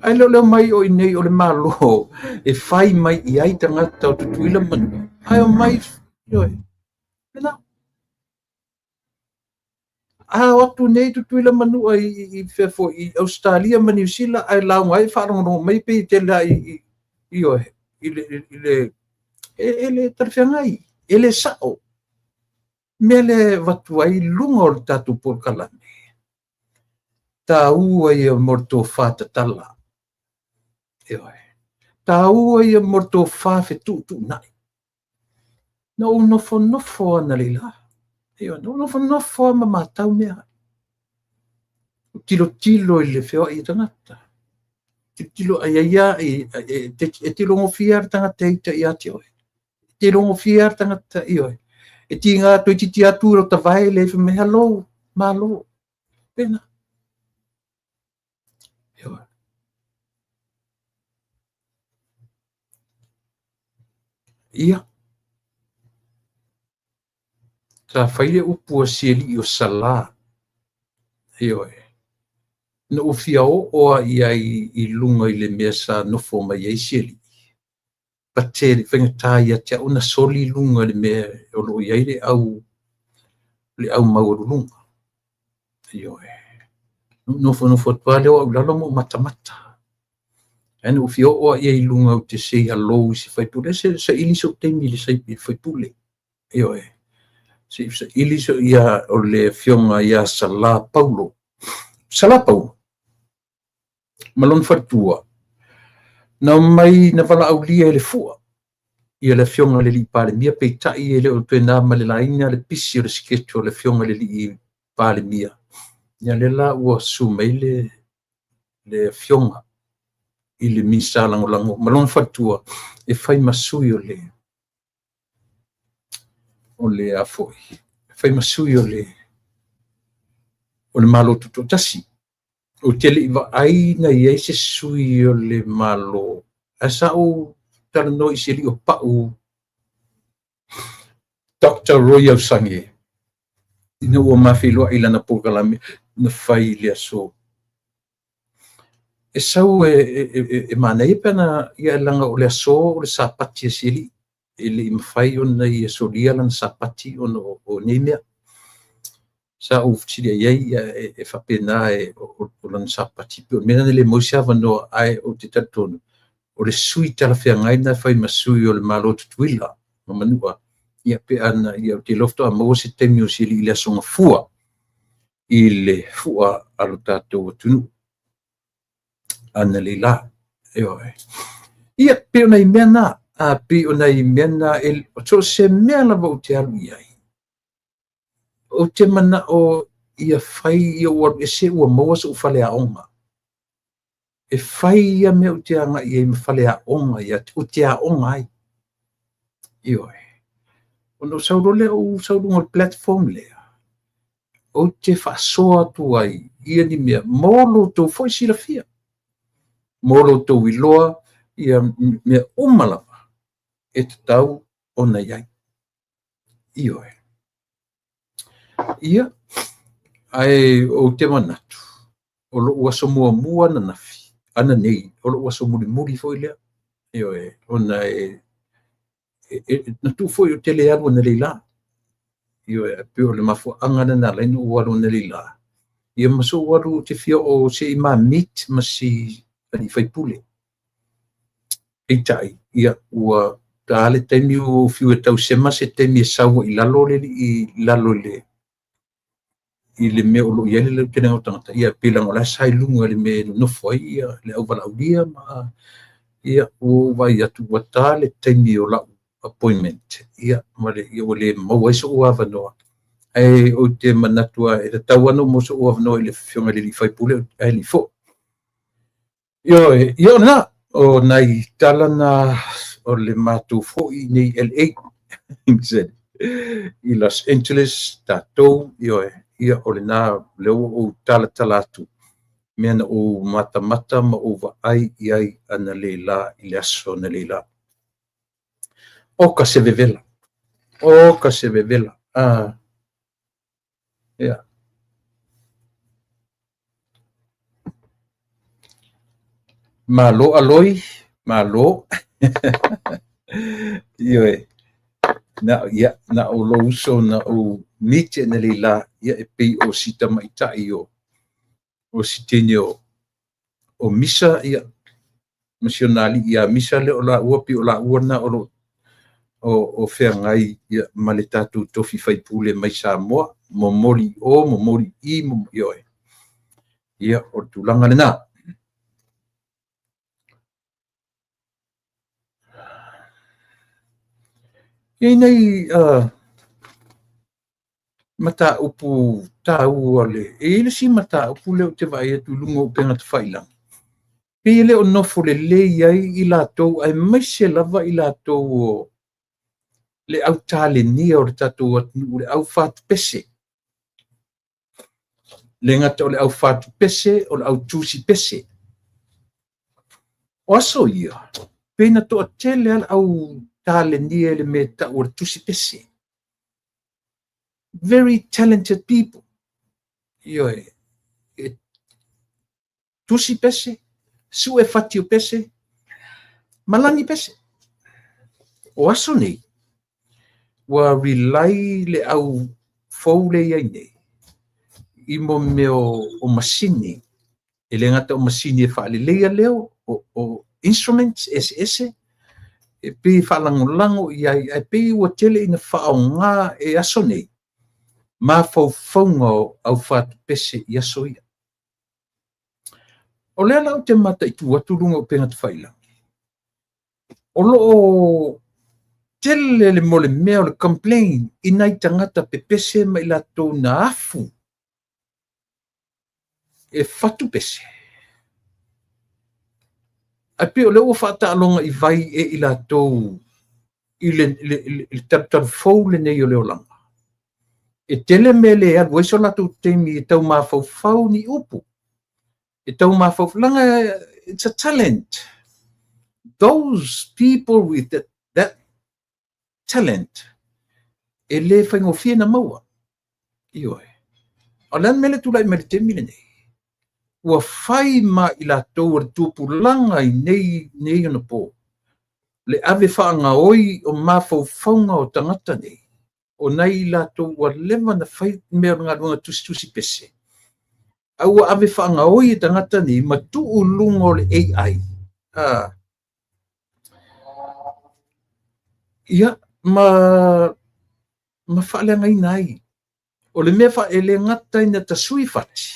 ai lo mai o nei o le malo e fai mai i ai tangata o tutuila manu ai o mai yo pena watu nei tutuila manu i fefo i Australia ma New Zealand ai la ngai fa no mai pe te la i yo ele tarfiangai ele sao mele watu ai lunga o tatu por kalame ta ua ia morto fata tala yo ta ua ia morto fa fe tu nai no fo na lila yo no fo ma matau mea tilo i le feo i tangata tilo ia e tilo ngo fiar tangata i te ia te oe tilo ngo fiar tangata i oe e tinga to ti atu ro ta vai le fe me hello malo pena yo ia ta faile upu sieli o sala yo no ufia o ia i lunga i le mesa no fo mai ai sieli pateri fengata ia te una soli lunga le me o lo ia le au maurulunga yo no fo pale o la mo mata ene ufia o ia i lunga o te sei alo si fai pule se ili so te mili sai fai pule yo se ili so ia o le fionga ia sala paulo malon fatua na mai na vala aulia le fua ia le fionga le li pale mia pe tai ele o pena ma le laina le pisi o le sketch o le fionga le li pale mia ia le la ua sumeile le fionga i le misa lango malon fatua e fai masui o le afoi fai masui o le malo tuto tasi o tele va aina ia se sui o le malo asa o tala no i seli o pau Dr. Royal Sange ina o mafilo ila na pokalame na fai le so e sau e manei pena ia langa o le so o le sapati seli ele mafai ona ia solia lana sapati ona o nemea sa uftiria ia e fapena o lana sapati pe mena le mosia vano ai o te tatono o le sui tala feangai na fai masui o le malo tutuila ma manua ia pe ana ia te lofto a mo se temi o sili ile songa fua ile fua alo tatou tunu ana le la ia pe ona imena a pe ona imena el o se mea lava o te alu iai o te mana o ia fai ia ua ese ua maua sa ufale a onga e fai ia mea o te anga ia ima fale a onga ia o te a onga ai ono sauro lea o sauro ngol platform lea o te whasoa tu ai ia ni mea molo tau foi sila fia molo tau iloa ia mea umalava e te tau ona iai ia ai o te manatu o lo ua so mua na nafi ana nei o lo ua so muri foi lea ona na tu foi o tele alu na leila pe o le mafu angana na laino walu na leila ia maso walu te fia o se ima ma si ani fai pule eitai ia ua le taimi o fiu e tau sema se taimi e saua I lalo I le mea o lo ia le kena o tangata ia pilang o la sai lunga le me no foi ia le au vala ulia ma ia o vai atu wata le taimi o la appointment ia ma le ia o le mau so o avanoa ai o te manatua e tau ano mo so o avanoa le fionga le fai pule ai li fo io na o nai talana o le matu fo I nei LA I Los Angeles tatou ia o le nā leo o tala atu mea na o mata ma o vaai iai ana leila I le aso na leila o ka se vevela ia malo aloi malo na o lo uso na o mite na leila ia e pei o sita maitai o sitini o misa ia nasionali ia misa le o la ua pi o la ua na o whengai ia ma le tatu tofi fai pule mai Samoa momoli I ia o tulanga le nā ia nei mata upu tau ale le si mata upu leo te vai atu lunga o penga te whailang pe le o nofo le iai I lātou ai mai se lava I lātou o le au tale nia o le tatou atu le au whātu pese le ngata o le au whātu pese o le au tūsi pese o aso ia pena to a tele al au tale nia le me ta o le tūsi pese very talented people tusi pese su e fatio pese malani pese o aso nei wa rely le au fou le ia nei I mo meo o masini e le ngata o masini e whaale leia leo o instruments SS e pe whalangolango iai e pe ua tele ina whao ngā e aso nei ma faufaunga au whātu pese I aso ia o lea lau te mata I tu aturunga o penga te whaila o loo tele le mole mea o le complain I nai tangata pe pese mai la tō na afu e whatu pese a pe o leo whata alonga I vai I la tō I le tartar fau le nei o leo langa e tele mele ea weso la tō teimi e tau mawhau ni upu e tau mawhau langa it's a talent those people with that talent e le whaingofia na maua o lan mele tulai mele te mile nei ua whai ma I la tau ar tūpulanga I nei ona pō le ave whaanga oi o mawhauwhaunga o tangata nei o nei I la tau ua lewa na whai mea ngā runga tusi pese au ave whaanga oi e tangata nei ma tuu lunga o le AI ia ma whaale ngai nai o le mea wha ele ngata ina tasui whati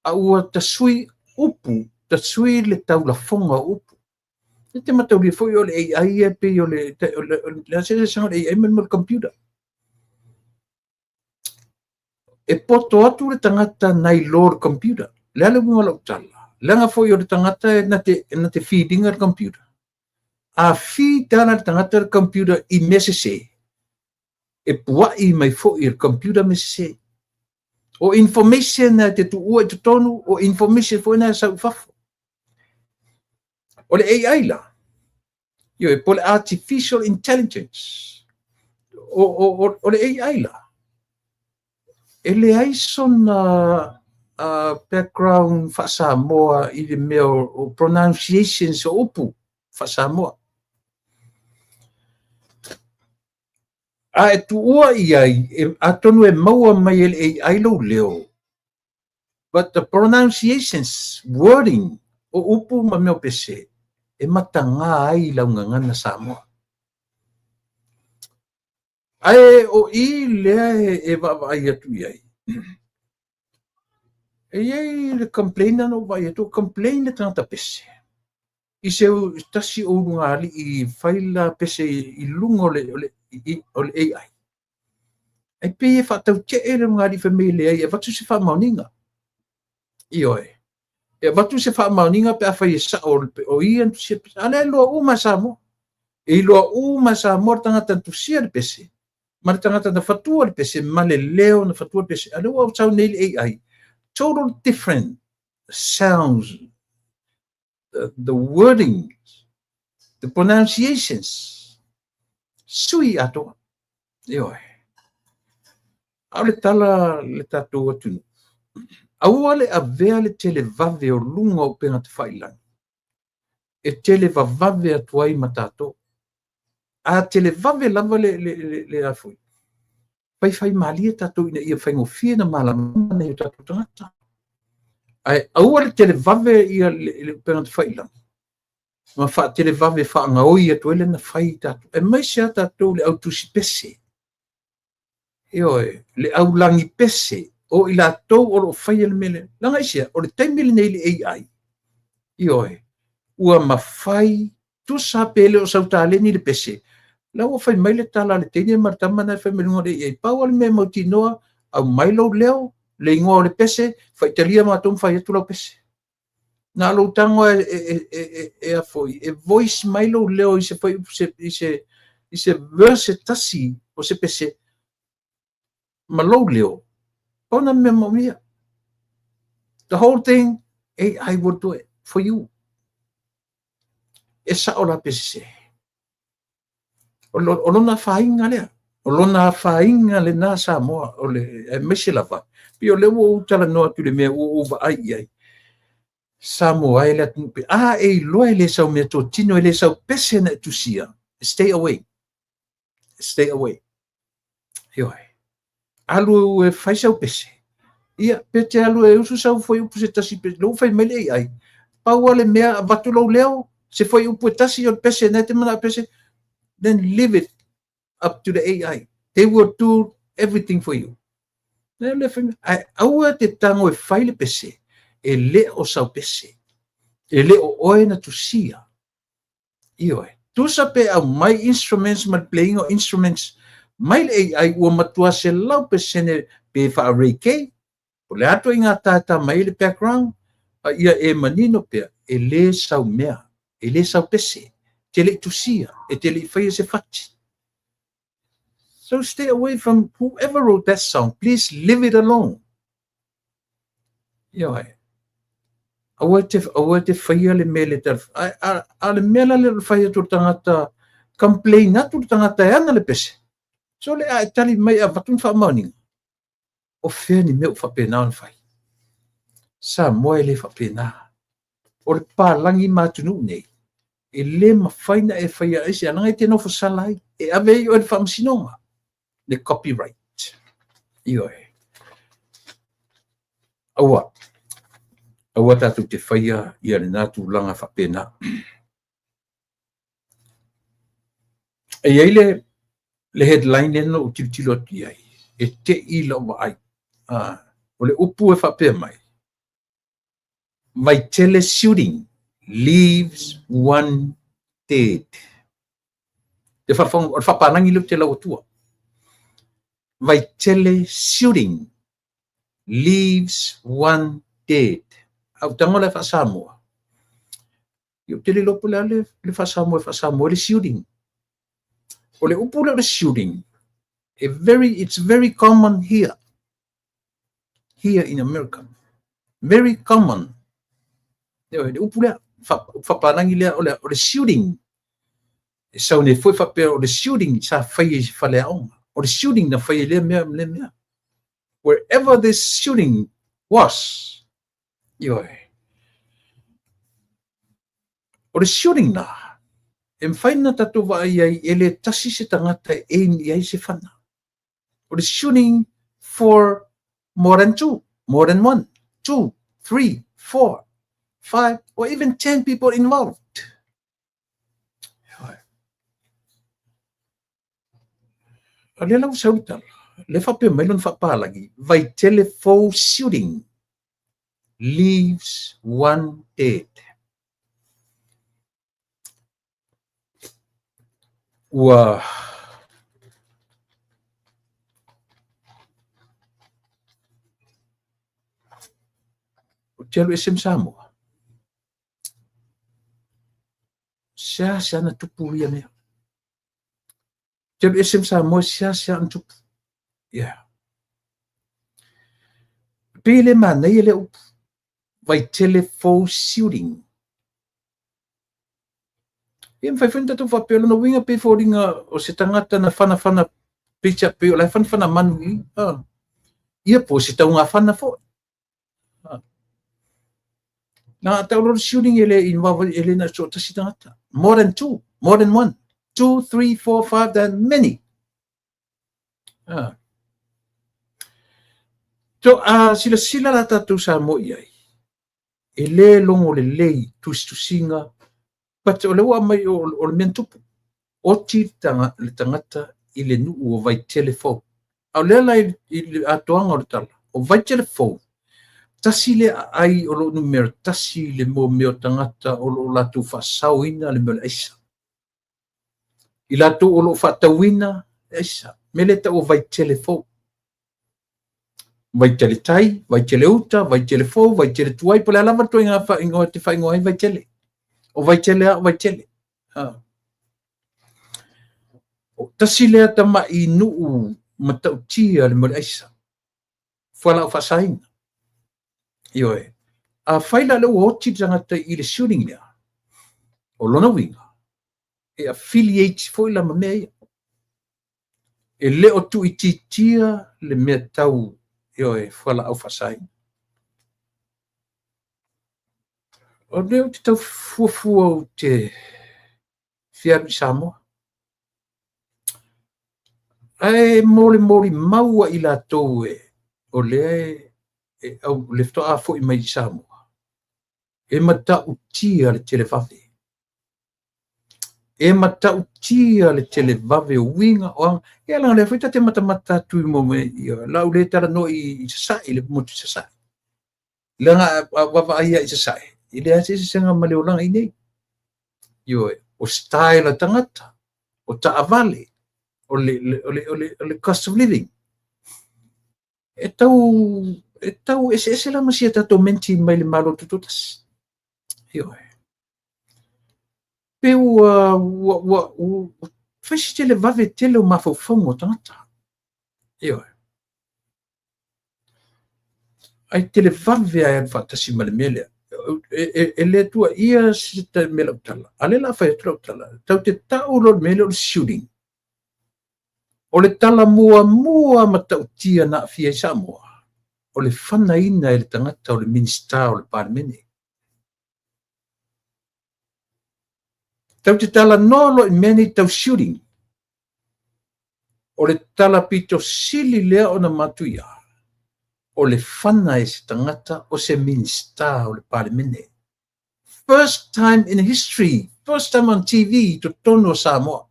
au tasui upu tasui le taula fonga upu e te matau li foi o le AI e pe o le se sanga le AI mal computer e poto atu le tangata nai lor computer le ale mua lau tala le nga foi o le tangata na te feeding al computer a fi tala le tangata al computer I mesese e puai mai foi il computer mesese o information na te tuua I tonu o information foi na sa ufafo o le AI la e po le artificial intelligence o le AI la ele ai sona background fa Samoa I le mea o pronunciations o upu fa Samoa a e tuua iai a tonu e maua mai ele AI lo leo but the pronunciations wording o upu ma meo pese e matanga ai launga ngana Samoa Ai o I lea e vai atu iai. E iai le complain no vai atu complain le tangata pese. I se tasi o ngari I faila pese I lungo le AI. Ai pe e whatau te e le ngari whamele ai e watu se wha mauninga. I oe. E watu se wha mauninga pe a whai e sa o I antu se pese. Ale loa uma sa mo. E loa uma sa mo tangata tusia le pese. Ma tangata na fatua le pese ma le leo na fatua le pese. Ale wau tau nei le AI. Total different sounds, the wording, the pronunciations. Sui ato. Ioe. Au le tala le tatu atu. Au ale a vea le tele vave o lunga o penga te whailang. E tele vave atuai matato. A tele vave lava le afui. Pai malia tatu ina ia whaingofia na malama nei tatu tangata. Ai au ale tele vave ia le penga te whailang. Ma fa tele vave fa nga oi atu ele na whai tatu. E mai se tatu le au tusi pese. Ioe, le au langi pese. O ila tau o lo whai ele mele. Langa isia, o le taimile nei le AI. Ioe, ua mawhai tu sa pele o sautaleni le pese. Lau o whai maile tala le teine martama na whai melunga le AI. Pau ale me mautinoa au mailo leo, le ingoa le pese, whai talia matum whai atu lau pese. Na lo tango e a foi e voice mailo leo i se verse tasi o se pese malo leo ona me mamia the whole thing AI will do it for you e sa ola pese o lona fainga lea o lona fainga le na sa moa o le e mesilava pi o le o tala noa tu le mea o va ai Samoa ele atupe e loa ele sau me to tino ele sau pese na tusia stay away Ioi. Alu e fai sau pese ia pete alu e usu sau foi upu se tasi pese lo fai mele ai pau ale mea vatu lo leo se foi upu tasi o pese na te mana pese then leave it up to the AI they will do everything for you le fai au te tango e fai le pese e le o sau pese e le o oe na tusia ioe tusa pe au mai instruments ma playing o instruments mai le AI ua matua se lau pesene pe fa reiki o le ato inga tata mai le background ia e manino pe e le sau mea e le sau pese te le tusia e te le fai se fati so stay away from whoever wrote that song please leave it alone ioe aua te whaia le mele te a le mela le whaia tu tangata complain atu tangata e ana le pese so le a tali mai a vatun wha maoninga o whea ni meo whapena on whai sa moe le whapena o le pālangi mātunu nei e le mawhaina e whaia isi ananga i te nofo salai e ave o le whamsinonga le copyright ioe aua tatu te whaia ia le nātu langa whapena e iei le headline ena o tilo ati ai e te I lawa ai o le upu e whapea mai Vaitele shooting leaves one dead te whapanangi lu te lau tua Vaitele shooting leaves one dead au tango le whasamoa yo te le lopo le whasamoa le shooting o le upu le shooting it's very common here in America very common le upu le whapanangi le o le shooting e sau ne foi whapea o le shooting sa whai whale aonga o le shooting na whai le mea wherever this shooting was ioe o le shooting na e mwhaina tatu vai ai e le tasi se tangata e ni ai se whana o le shooting for more than 1 2 3 4 5 or even 10 people involved Ale lau sautal. Le fape mailon fapa lagi. Vai telephone shooting leaves one dead. Ua telu SM Samoa. Sia na tupu ia mea. Telu SM Samoa sia na tupu. Yeah. Pele mana ia le upu. Vai telephone shooting. Ia mwhai whenta tu whapelo na winga pe whoringa o se tangata na whana picha pe o lai whana manu i. Ia po se tau ngā whana fo. Na tau lor shooting ele involve ele na so tasi tangata. More than two, more than one. 2, 3, 4, 5, than many. So sila la tatu sa mo iai. Ele longo le lei tusinga. But o le wa mai o le mentupu. O ti le tangata i le nuu o vai telefone. Au le lai i atoanga o le tala. O vai telefone. Tasi le ai o lo numero tasi le mo meo tangata o lo latu whasauina le mele eisa. I latu o lo whatauina eisa. Mele ta o vai telefone. Vai tele tai, vai tele uta, vai tele fo, vai tele tuai, pole alava tu inga ingo te whaingo ai vai tele. O vai tele a, vai tele. O tasi lea tama i nuu matau tia le mele eisa. Fuala o whasaina. Ioe. A whaila leo oti tangata i le shooting lea. O lona winga. E affiliate foila ma mea ia. E leo tu i titia le mea tau ioe fuala au whasaina. O leo te tau fuafua o te whiaru Samoa. Ai mole maua i la tau o lea au lefto a fo i mai Samoa. E matau tia le televave. E matau tia le televave o winga o e ala le fita te mata tu mo me la le tala no i sasai le mo sasai. Langa wa ia i sasai. Ile ase senga male olanga i nei. Yo o style tangata o taavale o le cost of living. E tau ese la masia tato menti mai le malo tututas. Yo pe fes tele vave tele o mafofongo tangata. Yo ai tele vave ai fatasi malemele. Ele tua ia sita mele utala. Ale la fa utala. Tau te tau lo mele o shooting. O le tala mua matautia na fia Samoa. O le whana ina e le tangata o le minista o le parmene. Tau te tala nolo i meni tau shooting. O le tala pito sili lea o na matuia. O le whana e se tangata o se minista o le parmene. First time in history, first time on TV to tono Samoa.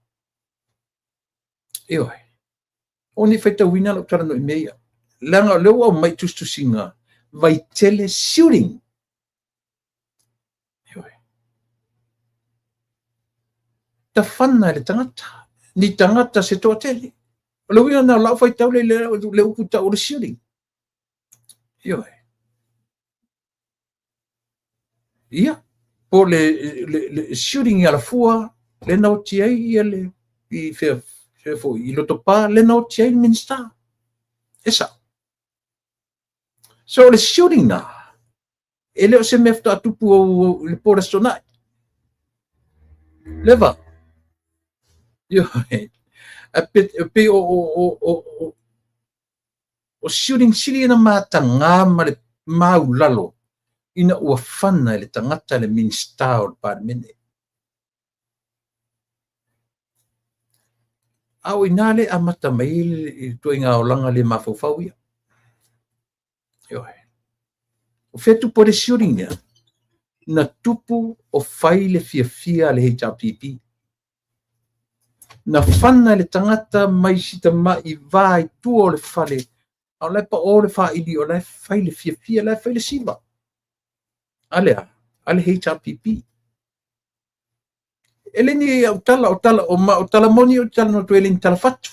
Ioi. Oni whaita wina lo tara no i mea. Langa leo au mai tustusinga. Vai tele shooting. Ta whana le tangata. Ni tangata se toa tele. Le wina na lau whaitau le ukuta o le shooting. Ioi. Ia. Po le shooting i ala fua. Le nao tiai i ale. I fo i loto pa. Le nao tiai i minsta. Esa. So le shooting na. E leo se mefta atupu o le pora sonai. Leva. Ioi. Pe o shooting sili na matanga ma le maulalo. Ina ua whana le tangata le minsta o le parmene. Au inale a mata mai i tuinga o langa le mafofau ia. Ioi. O fetu po le shooting ia. Na tupu o whai le fia le HRPP. na whana le tangata mai sita mai vai tua o le whale, au le pa o le whaili o le whaile fia le whaile siva. Ale HRPP. Ele ni o tala o tala moni o tala no tuele ni tala fatu.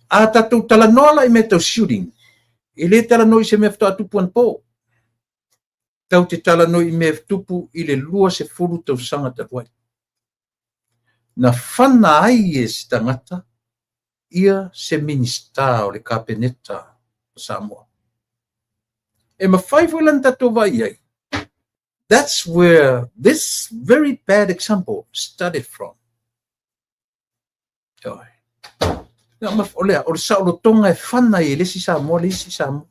A tatou tala nola I me tau shooting. Ele tala no I se me fto atupu an po. Tau te tala no I me tupu I le lua se furu tau sanga tapuai. Na whana ai e si tangata, ia se minista o le kapeneta o Samoa. E ma whaifuilan tatou vai ai. That's where this very bad example started from. O le saulo tonga e whana e le si Samoa, le si Samoa.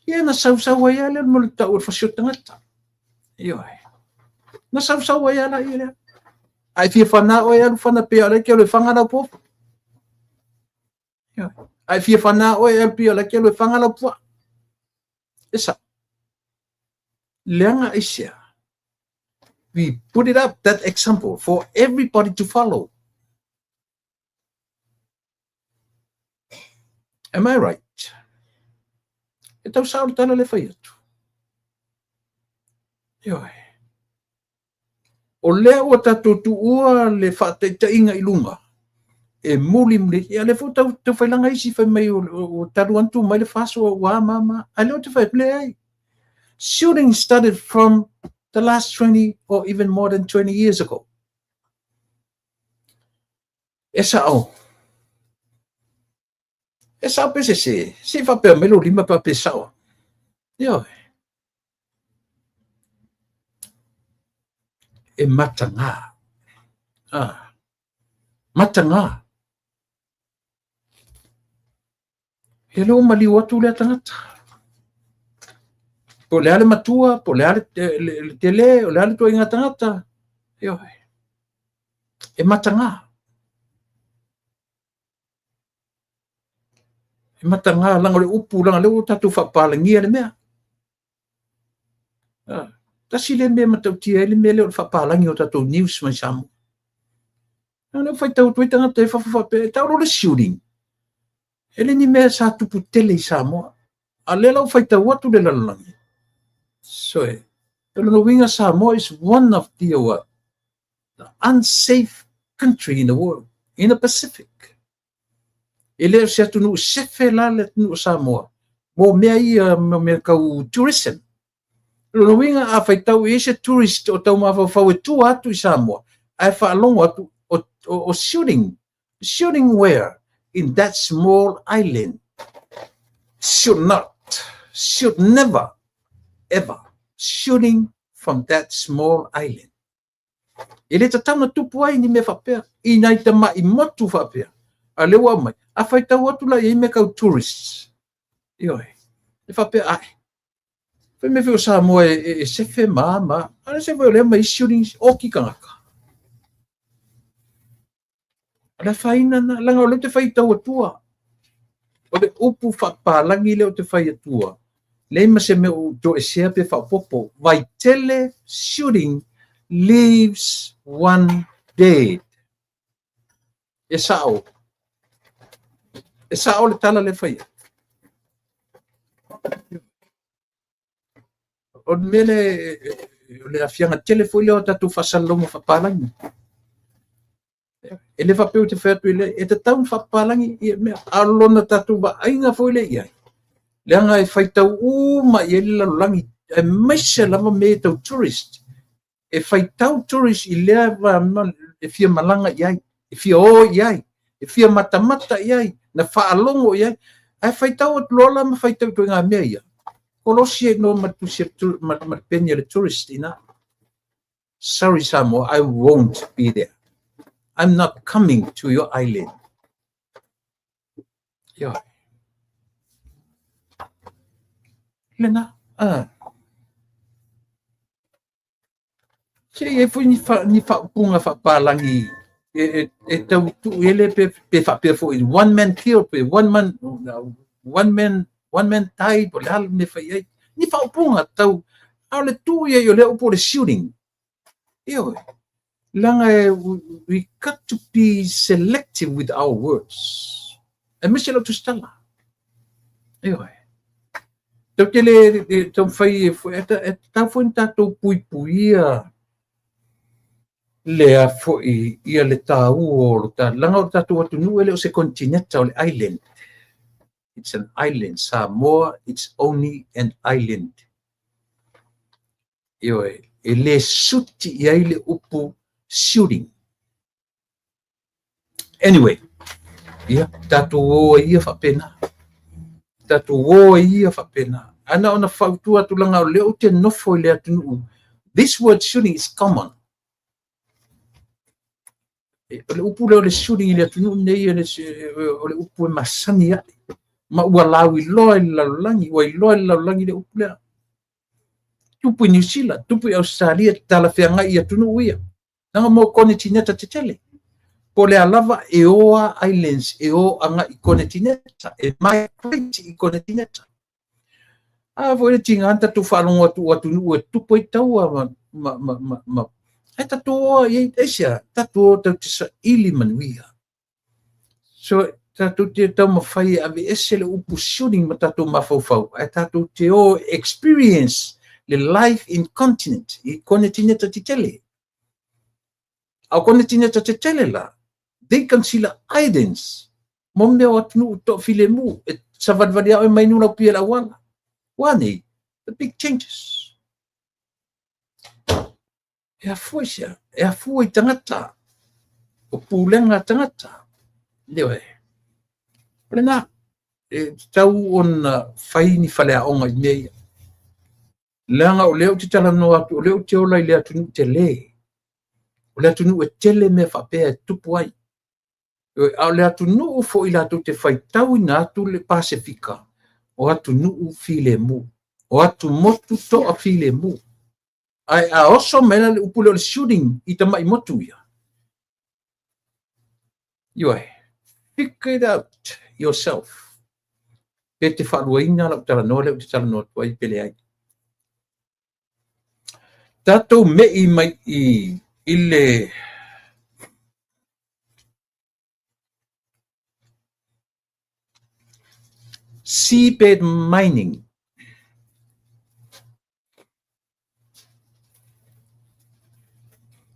Ia na sau ai ale mo le tau o fasio tangata. Na sau ai ala ia le. Ai fia whana o e alu whana pia le ke o le whangara po. Ai fia whana o e alu pia le ke o le whangara po. Esa. Leanga isia. We put it up, that example, for everybody to follow. Am I right? E tau saur tala le whai atu. O lea o tatou tu ua le whateitainga I lunga. E muli muli. Ia le fo tau whailanga isi whai mai o taru antu mai le whaso o wā mama. A leo te whai play ai. Shooting started from the last 20 or even more than 20 years ago. Esa au. Esa au pese se whapea melo lima pa pesao. E matanga. Matanga. He leo mali watu le tangata. Po le ale matua, po le ale tele, o le ale tua inga tangata. E matanga. E matanga langa le upu, langa le o tatu whapalangia le mea. Tasi le mea matautia, le mea le o whapalangi o tatu news mai Samoa. Nau whai tau tui tangata e whawhawhape, tau le shooting. Ele ni mea sa tupu tele I Samoa. A le lau whai tau atu le lalangi. So, Winga Samoa is one of the unsafe country in the world, in the Pacific. Ele se atunu sefe la le tunu Samoa. Mo mea I me kau tourism. Winga a whai tau e se tourist o tau mawhawhau e tu atu I Samoa. Ai whaalongo atu o shooting. Shooting where? In that small island. Should never, ever shooting from that small island. Ele ta tana tupu ai ni me whapea. I nai ta mai motu whapea. A lewa mai. A whai tau atu la I me kau tourists. E whapea ai. Whai me whio Samoa e sefe maa. Ana se whio lea mai shooting o ki kangaka. Ala whaina na langa o leo te whai tau atua. O le upu whapalangi leo te whai atua. Leima se me o do e sea pe whapopo. Vai tele shooting leaves one dead. E sao le tala le whai. O mele le afianga telefone o tatu whasalongo whapalangi. E le whapeu te whatu e te taun whapalangi I mea alona tatu wa ainga fwile iai. Leanga e whaitau uma I ele lalangi e maise lama me tau tourist. E whaitau tourist I lea e fia malanga iai, e fia o iai, e fia matamata iai, na whaalongo iai. E whaitau at lola ma whaitau tu ngā mea ia. Kolosi e no matusia matpenia le tourist ina. Sorry Samoa, I won't be there. I'm not coming to your island. Lena, se e foi ni punga whapalangi e tau tu ele pe whapea foi one man killed, one man died, o le hal me whai ai. Ni whaupunga tau, au le tu e o le upo le shooting. Langa, we got to be selective with our words. E mese lo tustala. Ioi. Tau tele, tau fai, tau fai tatou puipuia lea foi ia le tau o lo ta langa o tatou atu nu ele o se continenta o le island. It's an island. Samoa, it's only an island. Ioi. E le suti ia ile upu shooting. Anyway, ia tatou o ia whapena. Tatou o ia whapena. Ana ona whautua tulanga o leo te nofo i le atunu. This word shooting is common. O le upu leo le shooting i le atunu nei o le upu e masani ai. Ma ua lau i loa i laulangi, ua i loa i laulangi le upu lea. Tupu i New Zealand, tupu i Australia, tala whiangai i atunu uia. Nanga mo kone tineta te tele. Po le alava e oa islands, e o anga i kone tineta, e mai kweti i kone tineta. A vo e tinga anta tu whalongo atu nu e tupu i taua ma. E tatu oa i eisia, tatu o tau tisa ili manuia. So, tatu te tau mawhai ave ese le upu shooting ma tatu mawhauwhau. E tatu te o experience le life in continent, i kone tineta te tele. Au kone tineta te tele la. They consider islands. Mombe o atunu to filemu. E savadvadia o mai nuna pia la wala. Wani, the big changes. E a fuisia, e a fua i tangata. O pulenga tangata. Lewe. Prena, e tau on faini fale a onga i mea. Langa o leo te tala no atu, o leo te ola i le atunu te le. O le atunu e tele me whapea e tupu ai. Au le atunu o fo i latu te whaitau i natu le Pasifika. O atunu file mu. O atu motu to a file mu. Ai a oso mena le upule o le shooting i tamai motu ia. Ioi, figure it out yourself. Pe te wharuaina la utara noa le utara noa tuai pele ai. Tatou mei mai i le seabed mining.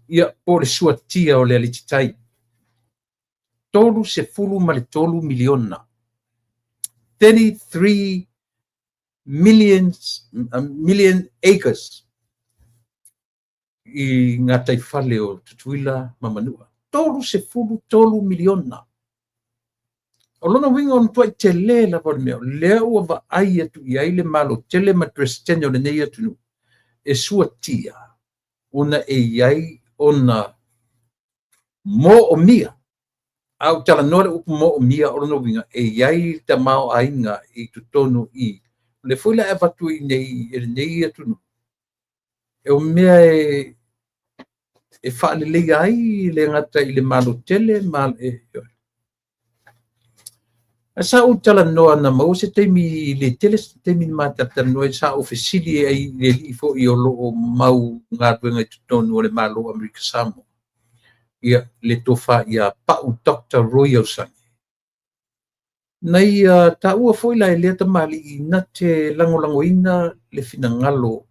Ia po le suatia o le alititai. Tolu se fulu ma le tolu miliona. 33 million acres i ngā taifale o Tutuila Mamanua. Tolu se fulu tolu miliona. O lona winga on tuai te le la por meo. Lea ua va ai atu i aile malo tele ma trestene o le nei atu. E suatia. Una e iai ona mo o mia. Au tala nore upu mo o mia o lona winga. E iai ta mao ainga i tutonu i. Le fuila e vatu i nei atu. E o mea e whaale lega ai le ngata i le malo tele mal e sa u tala noa na mau se teimi le tele se teimi matata noa sa ofisili ai le li fo i o loo mau ngā tuenga tutonu o le malo Amerika Samoa. Ia le tofa ia pau Dr. Royal Sangi. Nei ta ua fo i la e lea tamali i na te langolangoina le finangalo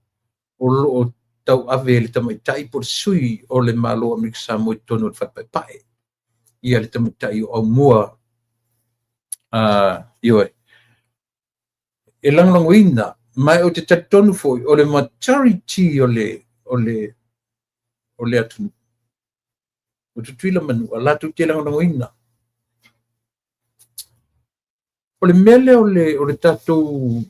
o loo tau ave le tamaitai por sui o le malo Amerika Samoa i tono le whapaipai. Ia le tamaitai o mua ioi. E langolangoina, mai o te tatonu foi, o le maturity o le atunu. O te tuila manu, a latu te langolangoina. O le mele o le tatou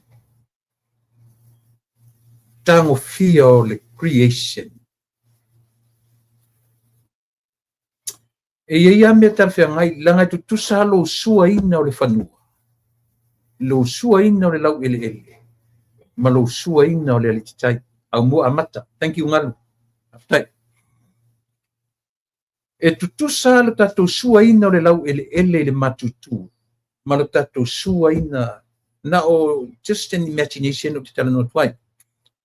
tango fia o le creation. E ia mea talwhia ngai, langa tu tusa lo sua ina o le whanua. Lo sua ina o le lau ele ele. Ma lo sua ina o le alititai. Au mua amata. Thank you ngalu. Aftai. E tu tusa lo tatou sua ina o le lau ele ele le matutu. Ma lo tatou sua ina. Na o just an imagination o te tala no tuai.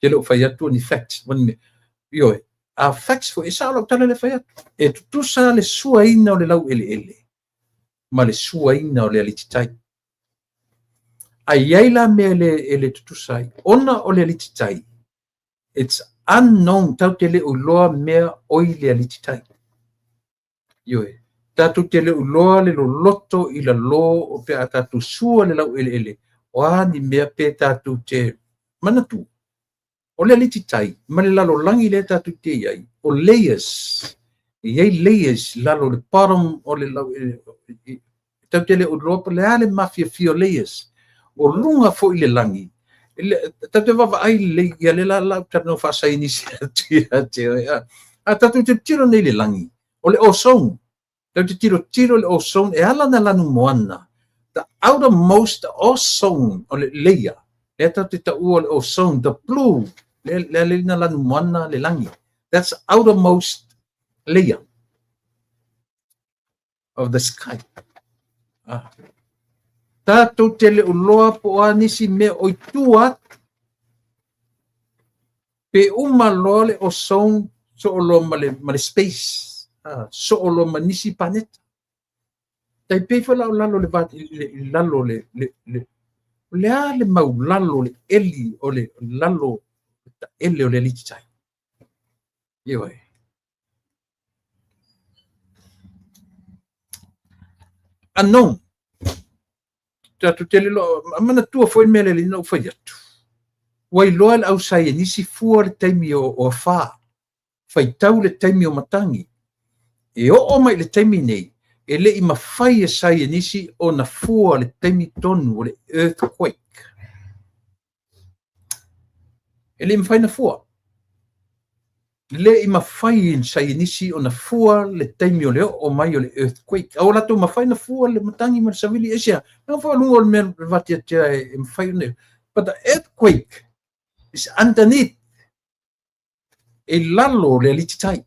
Te leo whai atu ni fact. Ioi. a facts fo isa lo tala le fai e tutusa le suaina o le lau ele ma le suaina o le alititai ai ai la me ele tutusai ona o le alititai it's unknown tau te le uloa mea oi le alititai ioe tatu te le uloa le loto i la lo o pe a tatu sua le lau ele o ani mea pe tatu te manatu o le alititai ma le lalo langi le tatu te iai o layers iai layers lalo le bottom o le lau tau te le uloa pa le ale mafia fio layers o lunga fo i le langi tatu vava ai le ia le la tatu fa sai ni a tatu te tiro nei le langi o le ozone tatu tiro le ozone e ala na lanu moana the outermost ozone o le layer le tatu ta o le ozone the blue le na lanu moana le langi that's outermost layer of the sky tatu te le uloa po a nisi me o tua pe uma loa le ozone so o lo male space so o lo manisi planeta tai pe fa lalo le vat lalo le ale mau lalo le eli o le lalo ele o le litai io anon tatu te le lo mana tua foi mele le no foi atu wai loa au sai nisi fua le taimi o fa fai tau le taimi o matangi e o mai le taimi nei e le i mawhai e sai nisi o na fua le taimi tonu o le earthquake e le i mawhai na fua le i mawhai in sai nisi o na fua le taimi o le o mai o le earthquake au lato mawhai na fua le matangi ma le savili e sia na fua lungo le mea vatia tia e mawhai ne but the earthquake is underneath e lalo le alititai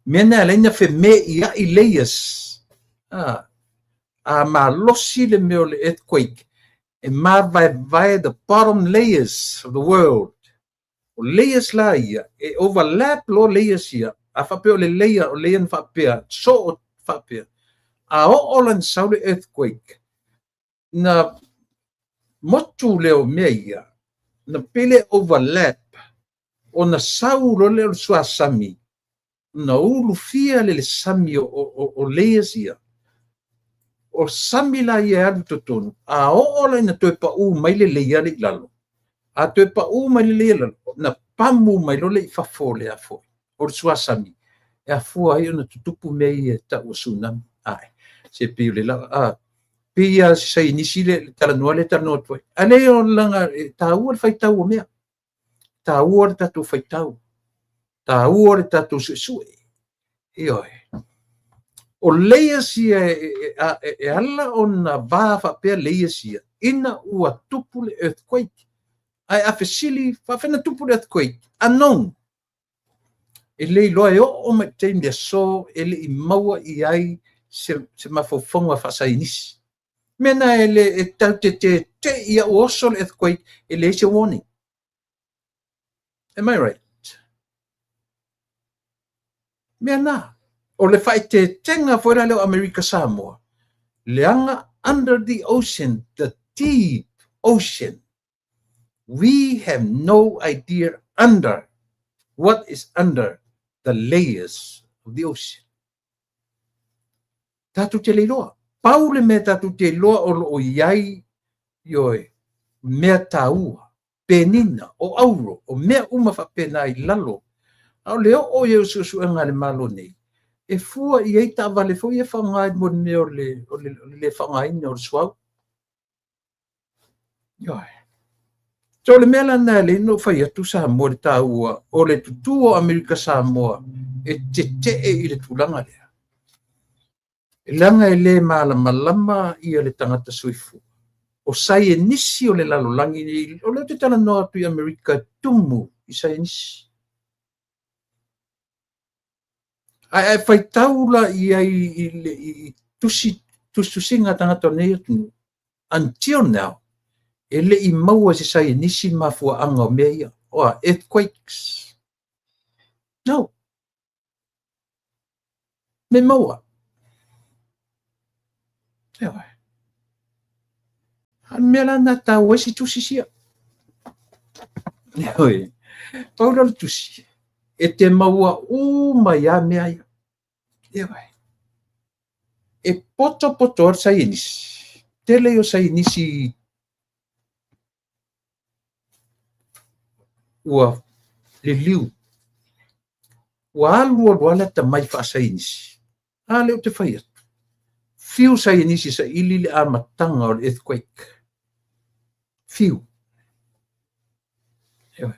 mena leina fe me ia i layers ma losi le meo le earthquake e ma vai the bottom layers of the world o layers la ia e overlap lo layers ia a whapea o le layer o leyan whapea so o whapea a o lan sau le earthquake na motu leo mea ia na pele overlap o na sau lo le sua sami na ulu fia le sami o layers ia o sami la ia alu totonu a o la na toe pa u mai le leia le lalo a toe pa u mai le leia lalo na pamu mai lo le fafole a fo o sua sami e a fua ai ona tutupu mei e ta o tsunami ai se pe le la pia se inisi le talanoa le talanoa toi ale o langa tau le faitau o mea tau le tatu faitau tau le tatu su ioe o leia e ala ona va fa pe leia sia ina ua tupu le earthquake ai a fesili fa fena tupu le earthquake anon e le loa e o mai te ndia so ele i maua i ai se mafofonga fa sa inisi mena ele e tau te ia oso le earthquake ele se warning am I right mena o le fai te tenga fora leo America Samoa leanga under the ocean the deep ocean we have no idea what is under the layers of the ocean tatu te leiloa paule me tatu te loa o iai ioe mea taua penina o auro o mea uma fa pena i lalo au leo o ye su ngale malo nei e fua i ei ta vale fo ye fa ngai mo me o le fa ngai no swau ioe so le mela na le no fa ia tu sa mo taua o le tutu o America Samoa e te i le tulanga le langa ele mala malama ia le tangata suifu o sai nisi o le lalo langi o le te tala no atu America tumu i sai nisi ai fai taula i tusinga tangata nei atu until now ele i maua se sai nisi mafua anga o mea o earthquakes No. Me maua. Ewa. Mela na ta wesi tusi sia. Oi. Paula tusi. E te maua mai a mea ia. Ewa. E poto ar sa inisi. Tele o sa inisi ua le liu. Ua alu ala ta mai fa sa inisi. A leo te whaia. Fiu sa inisi sa ili le amatanga o earthquake. Fiu.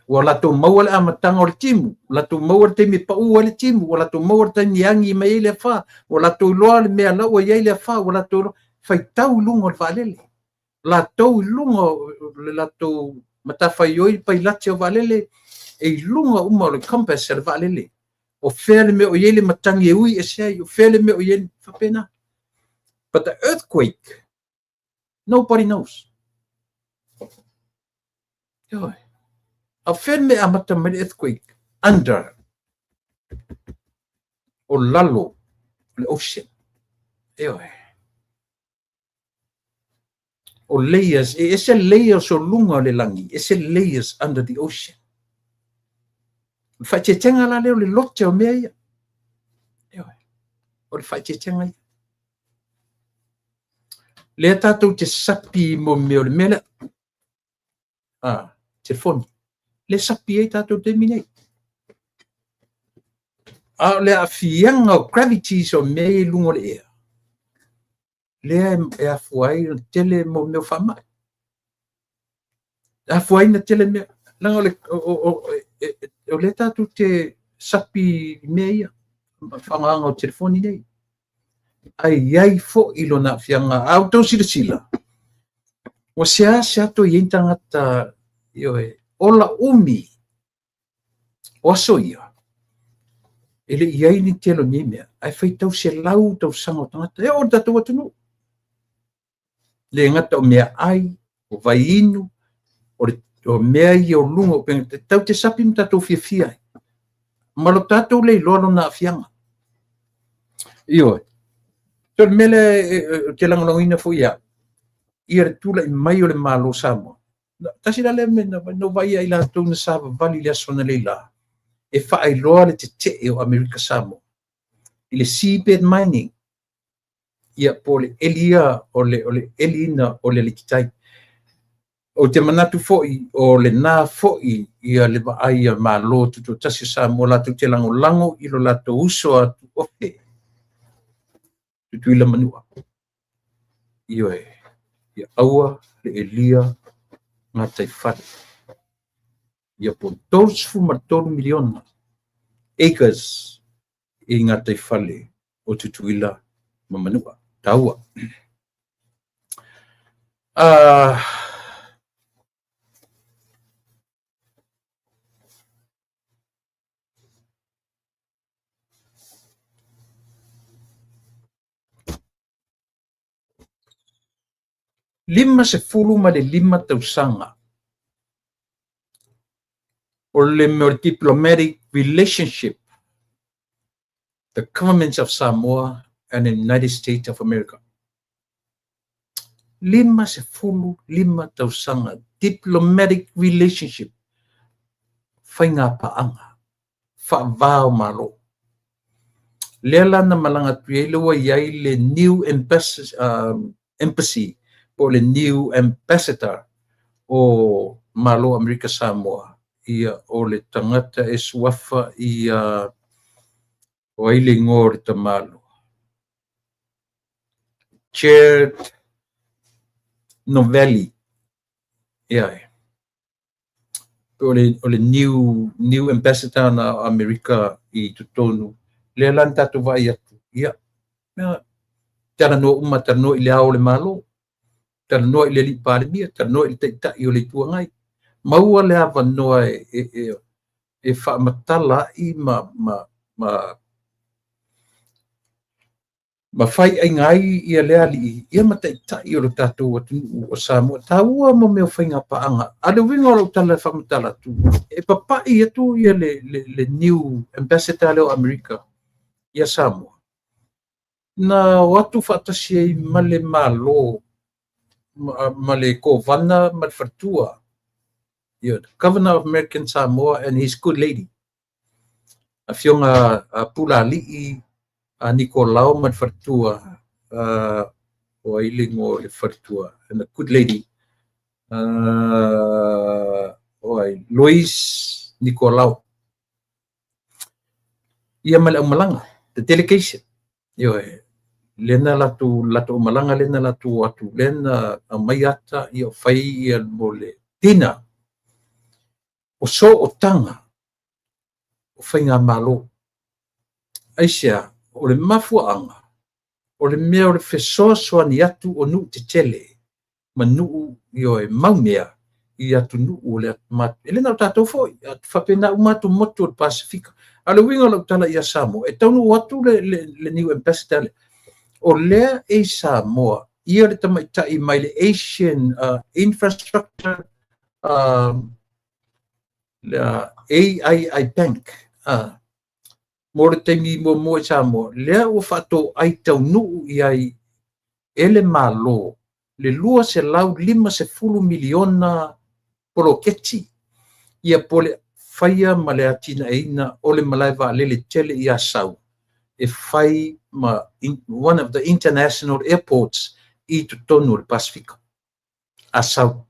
Ua lato maua le amatanga o le timu. Lato maua le temi pa ua le timu. Ua lato maua le tani angi mai ele fa. Ua lato loa le mea lau a iei le fa. Ua lato faitau lunga o le valele. Lato lunga le lato matawhaioi pa ilate o valele. E lunga uma o le compass le valele. O fele me o iei le matangi e ui e sei. O fele me o iei whapena. But the earthquake, nobody knows. Yoi. A when me amata me earthquake under o lalo le ocean. Yoi. O layers, ese layers o lunga le langi, ese layers under the ocean. Whaitetenga la leo le lote o mea ia. Yoi. O le whaitetenga ia. Le tātou te sapi mo meo le mele. Telefoni. Le sapi e tātou te minei. Le afianga o gravity so mea lungo le ea. Le e afuai tele mo meo whamai. Afuai na tele mea. Langa o le tātou te sapi mea ia. Whanganga o telefoni nei. Ai fo ilo na fianga auto sila. O sea to yentangata ola umi. O soia. Ele iai ni telo ni mea. Ai fai tau se lau tau sanga o tangata. E o tatu atunu. Le ngata o mea ai, o vai inu, o mea i o lunga o penga. Tau te sapi mta tau fia. Malo tatou le lono na fianga. Ioi. So mele te langalangina fo ia. Ia re tula I mai o le malo Samoa. Tasi la le mena, no vai ai la tau na sava vali le asona le la. E whaai loa le te o Amerika Samoa. I le seabed mining. Ia po le elia o le elina o le likitai. O te manatu fo'i o le nā fo'i ia le vaai a malo tuto tasi Samoa la tu te lango ilo la to uso atu ofe. Tutuila manua. Ioe. Ia aua le elia ngā taifale. Ia po 12.3 miliona acres I ngā taifale o tutuila mamanua. Taua. Lima se fulu ma le lima tausanga. O le diplomatic relationship. The governments of Samoa and the United States of America. Lima se fulu, lima tausanga. Diplomatic relationship. Whainga paanga. Whaavao malo. Lela na malanga tuelewa iai le new embassy. O le new ambassador o malo Amerika Samoa. Ia o le tangata e suafa ia o aile ngore ta malo. Chair Novelli. Ia. O le new ambassador na Amerika I tutonu. Le lan tatu vai atu. Ia. Tara no uma tara no I le ao le malo. Tara no I le li pale mia. Tara no I le taitai o le tuangai. Maua le ava noa e whaamatala I ma ma fai ai ngai ia lea li ia mataitai o le tatou atunu o Samoa taua mo mea whainga paanga ale winga o tala whamatala tu e papai atu ia le new ambassador leo Amerika ia Samoa na watu whaatasi ai male malo male ko vana mal fartua ia governor of American Samoa and his good lady a fionga pula li'i a Nicolau mal fartua o ilingo le fartua and a good lady oi Luis Nicolau ia malanga the delegation yo lena latu malanga lena latu atu lena mai ata ia fai ia mole tina o so o tanga o fai ngā malo aisia o le mafuanga o le mea o le fesoasoani atu o nuu te tele ma nuu io e maumea i atu nuu o le atu ele nau tātou foi atu whapena umatu motu o le Pasifika a le winga lau tala ia Samoa e taunu atu le new ambassador o lea e Samoa ia le tamaitai mai le Asian infrastructure le AI Bank mo le taimi mo e Samoa lea ua whaatou ai taunuu i ai ele malo le 2.5 miliona poloketi ia pole faia ma le atina eina o le malai va'alele tele ia sau e fai ma one of the international airports i totonu o le Pasifika a sau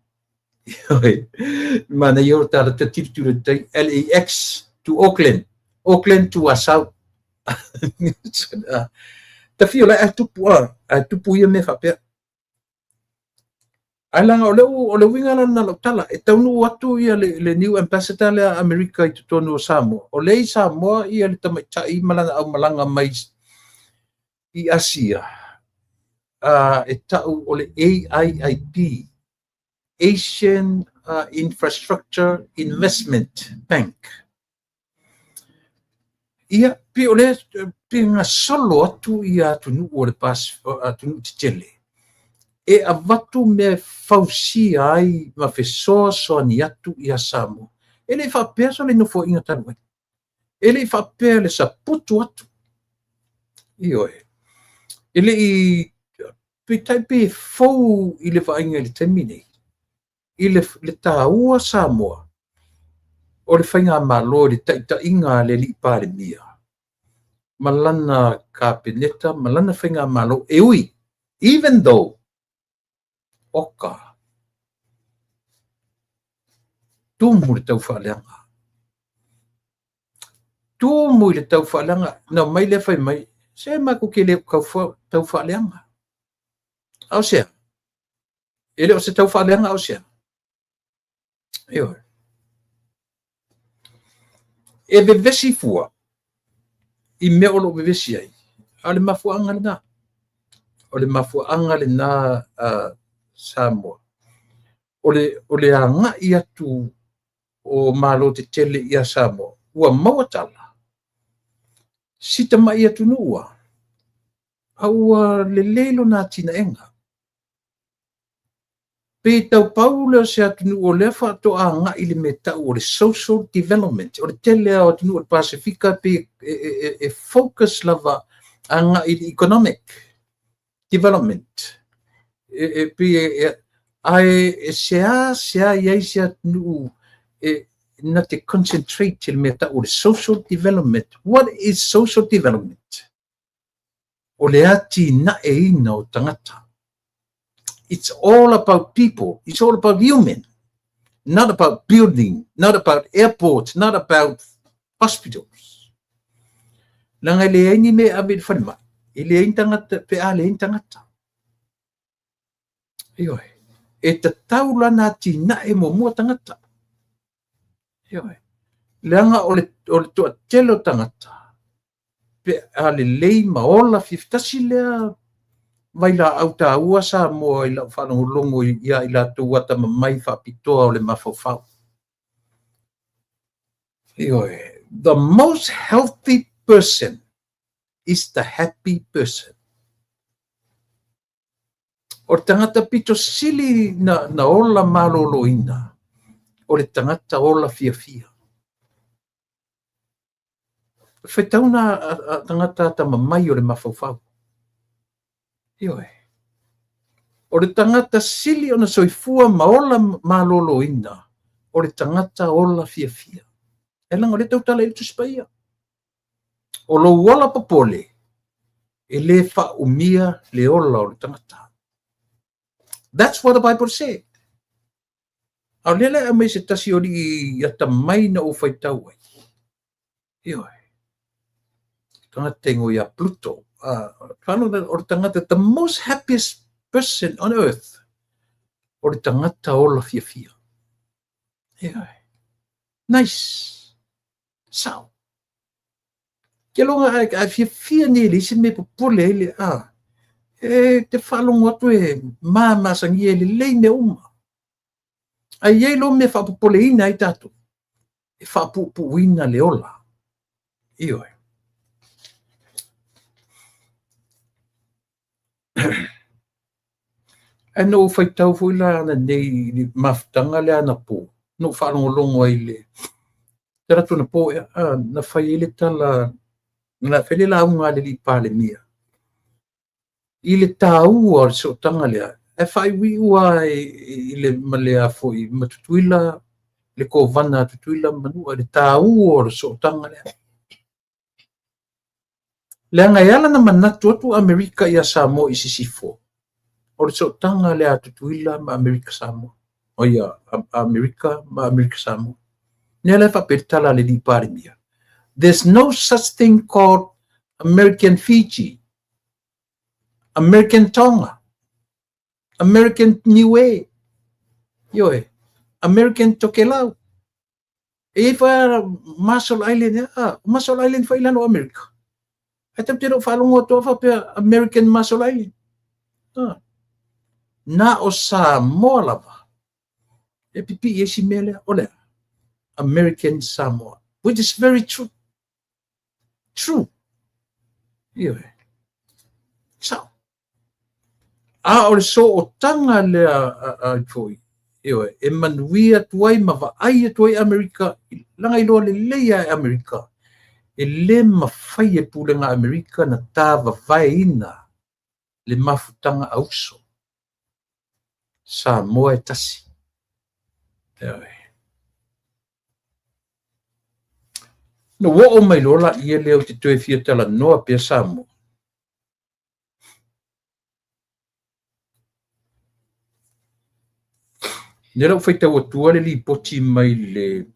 mana ia o tala tatitula tai LAX to Auckland to Asau tafio la tupu ia me whapea Ailanga o le winga na lo tala e taunu atu ia le new ambassador le Amerika i tonu o Samoa o le Samoa ia le tamaitai malanga au malanga mai i Asia e tau o le AIIB Asian Infrastructure Investment Bank ia pe o le pe nga solo atu ia tunu o le tunu tele e avatu me fausia ai ma fesoasoani atu ia Samoa ele whapea so le nofo inga tanu ele whapea le saputu atu ioe ele i pe taipe fou i le whainga le temine i le tāua Samoa o le whainga malo le taitainga le li pare mia malana kapeneta malana whainga malo e ui even though oka tumu le tau whaaleanga tumu le tau whaaleanga na mai le whai mai se mako ke le tau whaaleanga au sea ele o se tau whaaleanga au sea io e vevesi fua i me olo vevesi ai ale mafuanga le na ole mafuanga le na Samoa o le anga i atu o malo te tele ia Samoa ua mawatala sita mai atu nua aua le leilo na tina enga pe tau paula se atu nua o le whaato anga i le meta o le social development o le tele o atu nua o le Pasifika pe e focus lava anga i le economic development ai sea iai se atu na te concentrate til meta o le social development. What is social development? O le ati na e ina o tangata. It's all about people. It's all about human. Not about building, not about airports, not about hospitals. Langa le aini me abid whanma. I le aini tangata pe a le aini tangata. Ioi. E ta taula na ti na e mo mua tangata. Ioi. Leanga o le toa telo tangata. Pe a le lei maola fiftasi lea vai la auta ua sa mo i la whanahulongo ia i la tuata mai whapitoa o le mawhawhau. The most healthy person is the happy person. O le tangata pito sili na ola maloloina. O le tangata ola fia. Whaitauna a tangata ta mamai o le mawhawhau. Ioe. O le tangata sili o na soifua ma ola maloloina. O le tangata ola fia. E langa le tautala i tuspaia. O lo wala papole. E le fa umia le ola o le tangata. That's what the Bible said. Au lele a mai se tasi ori i ata mai na o whaitau ai. Ioe. Tangata ingo ia Pluto. Whanau o tangata, the most happiest person on earth. O tangata ola fia. Ioe. Nice. Sao. Ke longa a fia ni le se me popole ele e te whalongo atu e māmasangi e le leine uma. Ai ei lo me whapopole ina i tatu. E whapupu ina le ola. Ioe. E no whaitau fuila ana nei maftanga le ana po. No whalongo longo ai le. Te ratu na po na whai ele tala na whele la unga le li pale mia. I le tāua o so tanga lea. E whai wi ua i le malea foi matutuila, le ko vana tutuila manua, le tāua o so tanga lea. Le ngai ala na manatu atu Amerika ia Samoa i sisifo. O le so tanga lea tutuila ma Amerika Samoa. O ia Amerika ma Amerika Samoa. Nea le whapetala le li pare mia. There's no such thing called American Fiji. American Tonga, American Niue, Ioe, American Tokelau. E wha Marshall Island, Marshall Island wha ilano America. E tam tero whalongo toa whapea American Marshall Island. Na o Samoa lava. E pipi e si mele olea. American Samoa, which is very true. True. Ioe. So. O le so o tanga lea foi. Ioe, e manuia tuai ma vaai tuai Amerika, langa iloa le leia e Amerika. E le mawhai e pulenga Amerika na tā vavai ina le mafutanga auso. Samoa e tasi. Ioe. No wo o mai lola i e leo te tue fia tala noa pia Samoa. Nera o whaitau atua le li poti mai le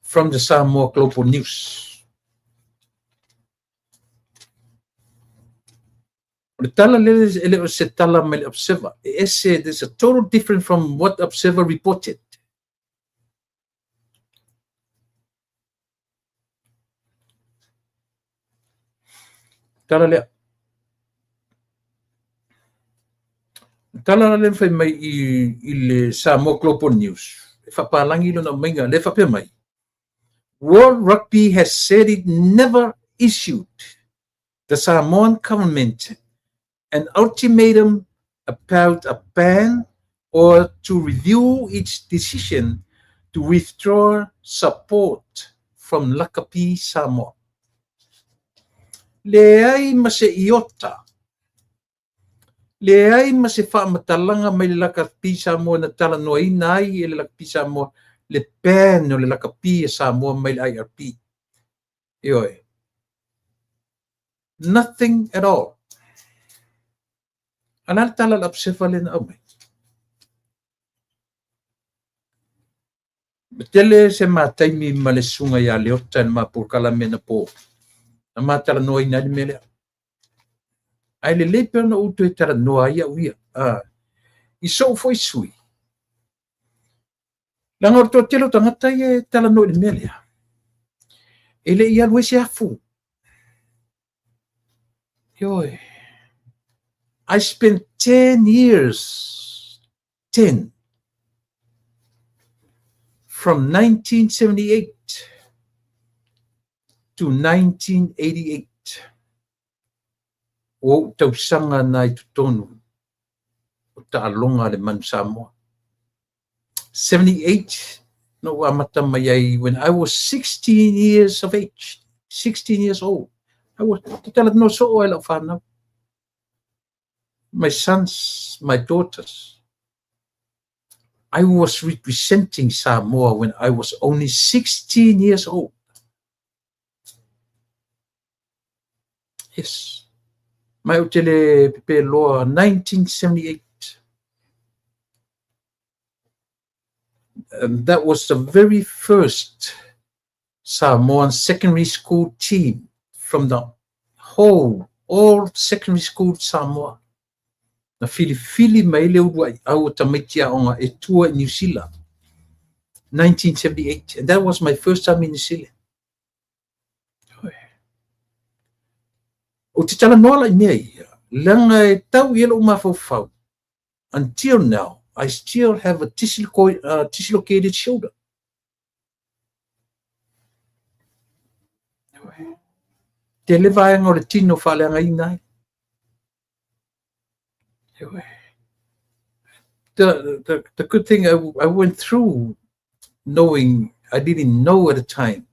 from the Samoa Global News. O le tala ele o se tala mai le Observer. E se there's a total different from what Observer reported. Tala le Tala le fai mai i le Samoa Global News. E whapalangi lo na mainga le whapea mai. World Rugby has said it never issued the Samoan government an ultimatum about a ban or to review its decision to withdraw support from Lakapi Samoa. Leai ma se iota. Leai ma se whaamatalanga mai le Lakapi Samoa na tala noa ina ai e le Lakapi Samoa le ban o le Lakapi Samoa mai le IRP. Ioe. Nothing at all. Anal tala la Observer le na mai. Betele se mataimi ma le sunga ia leota na mapurkala mena po. Na matala noa ina ni mele. Ai le lepe na utu e tala noa ia uia. I so foi sui. Langa o to telo tangata e tala noa ni mele. Ele ia lue se afu. Yoi. I spent 10 years, 10, from 1978 to 1988, o tausanga na i tutonu o ta'alonga le manu Samoa. 78 no amata mai ai when I was 16 years of age, 16 years old. I was tala no so o ela whanau. My sons, my daughters. I was representing Samoa when I was only 16 years old. Yes. Mai o tele pepe loa 1978. And that was the very first Samoan secondary school team from the all secondary school Samoa. Na fili mai le uruai au tamaitia onga e tua New Zealand. 1978. And that was my first time in New Zealand. O te tala noa lai mea ia, langa e tau i lo mafau. Until now, I still have a dislocated shoulder. Te levaenga o le tino whaleanga i nai. The good thing I went through knowing, I didn't know at the time,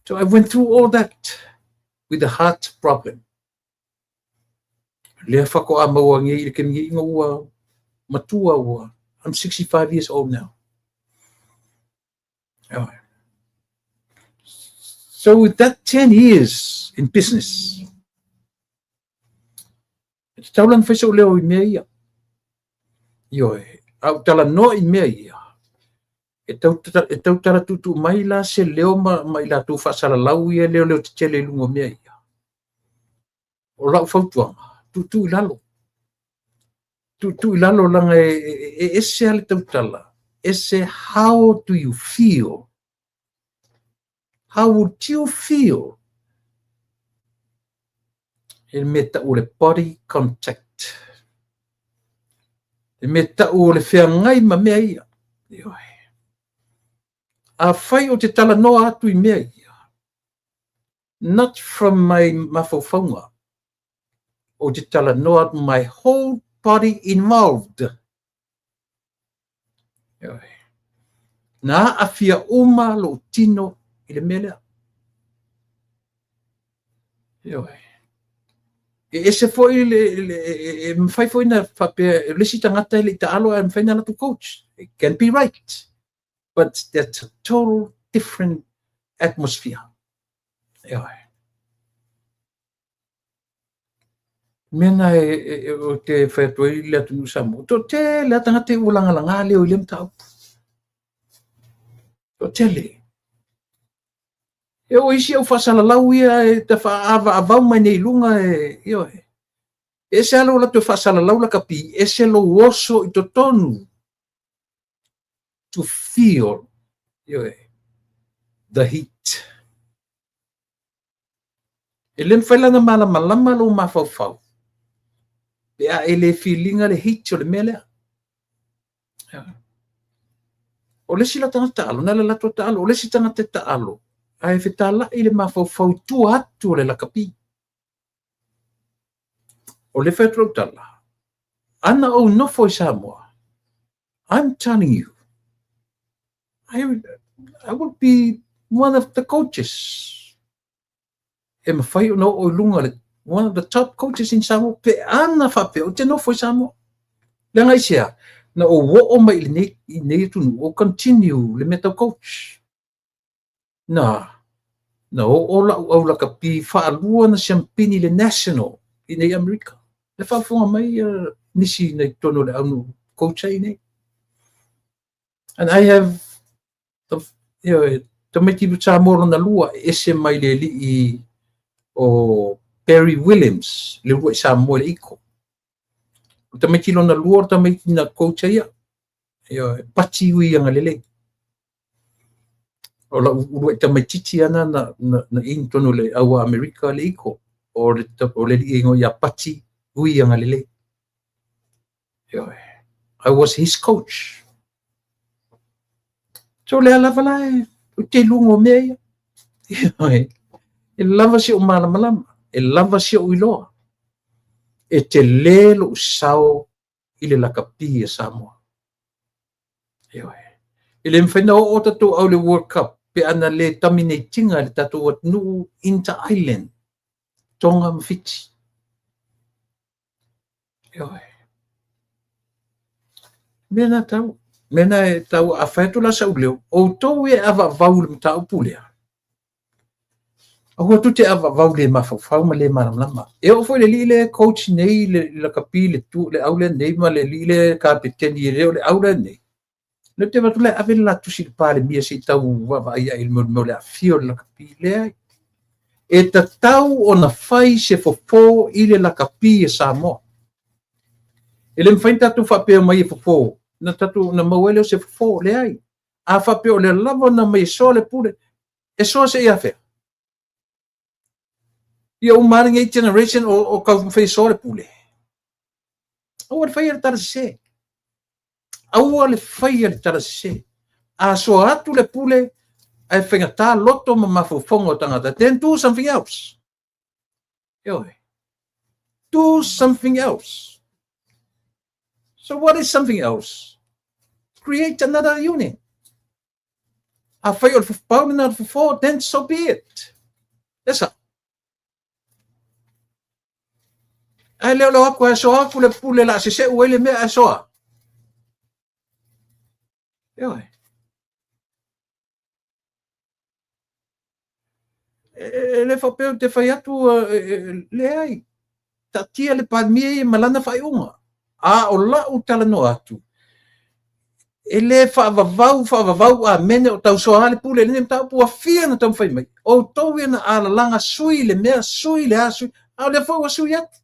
so I went through all that with a heart problem. I'm 65 years old now. So with that 10 years in business, taulan fesa o leo I mea ia. Au tala no I mea ia. E tau tara tutu mai la se leo mai la tu whasara lau ia leo te tele lungo mea ia. O lau whautuanga, tutu I lalo. Tutu I lalo langa ese ale tau tala. Ese, how do you feel? How would you feel? E meta o le body contact. E meta o le whiangai ma mea ia. A whai o te tala noa atu I mea ia. Not from my mawhawhaunga. O te tala noa atu my whole body involved. Na afia uma lo tino I le mea lea. Ese foi le fai foi na fape le si tangata le taalo am fai na to coach. It can be right, but that's a total different atmosphere. Mena o te fai toi le tu samu. To te le tangata ulanga langa le o le mtau. To tele. O isi au whasala lau ia e te whaava avau mai nei lunga e se alo la te whasala lau la kapi, e se lo oso I to tonu to feel the heat. E lem whailana malama lo mawhauwhau. Pea e le feelinga le heat o le mea lea. O le si la tangata alo, nala la tota alo, o le si tangata ta alo. Ai fetala I le mawhauwhau tu atu o le lakapi. O le whaitro tala. Ana o nofo I Samoa. I'm telling you, I will be one of the coaches. E mawhai o no o lunga, one of the top coaches in Samoa. Pe ana whape o te nofo I Samoa. Le ngai sea, na o wo o mai le nei tunu, o continue le meta coach. Na o la kapi whaalua na champini le national I nei Amerika. Le whaafunga mai nisi nei tono le anu coach ai nei. And I have the meti luta moro na lua ese mai le li o Perry Williams le rua Samoa le iko. The meti lona lua the meti na coach ai pati ui anga lele. O la urua ta mai titi ana na intono le awa Amerika le iko o le ingo ya pati ui anga lele. I was his coach. So le ala valai o te lungo mea e lava si o malama e lava si o iloa e te lelo sao i le lakapi e Samoa. I le mwhaina o tatu au le World Cup pe ana le tamineitinga le tatu at nuu inter-island Tonga ma Fiji. Mena tau. Mena e tau a whaitu la sau leo. O tau e awa vau le mtau pulea. Ahua tu te awa vau le mawhau ma le maramlama. E o fwoi le li le coach nei le kapi le tu le aule nei ma le li le kapiteni reo le aule nei. Le te watu le ave la tusi le pale mia si tau wawa ia il mo le afio le kapi le ai. E ta tau o na whai se fofo i le lakapi e Samoa. E le mwhain tatu whapea mai e fofo. Na tatu na mawele o se fofo le ai. A whapea o le lava na mai so le pule. E so se ia whea. Ia umaringa i generation o kau mwhai so le pule. Aua le whai le tara se. Aua le whai le tara se. A so atu le pule. I whengata loto ma mafufongo tangata. Then do something else. Do something else. So what is something else? Create another unit. A whai o le pauna for then so be it. That's all. Ai leo lo aku so aku le pule la se uele me so. Le whapeo te whai atu le ai. Ta tia le palmie malana whai unga. A o la u tala no atu. E le whaavavau a mene o tau soa le pule le tau pua fia na tau whai mai. O tau na ala langa sui le mea sui le asui. A le whau a sui atu.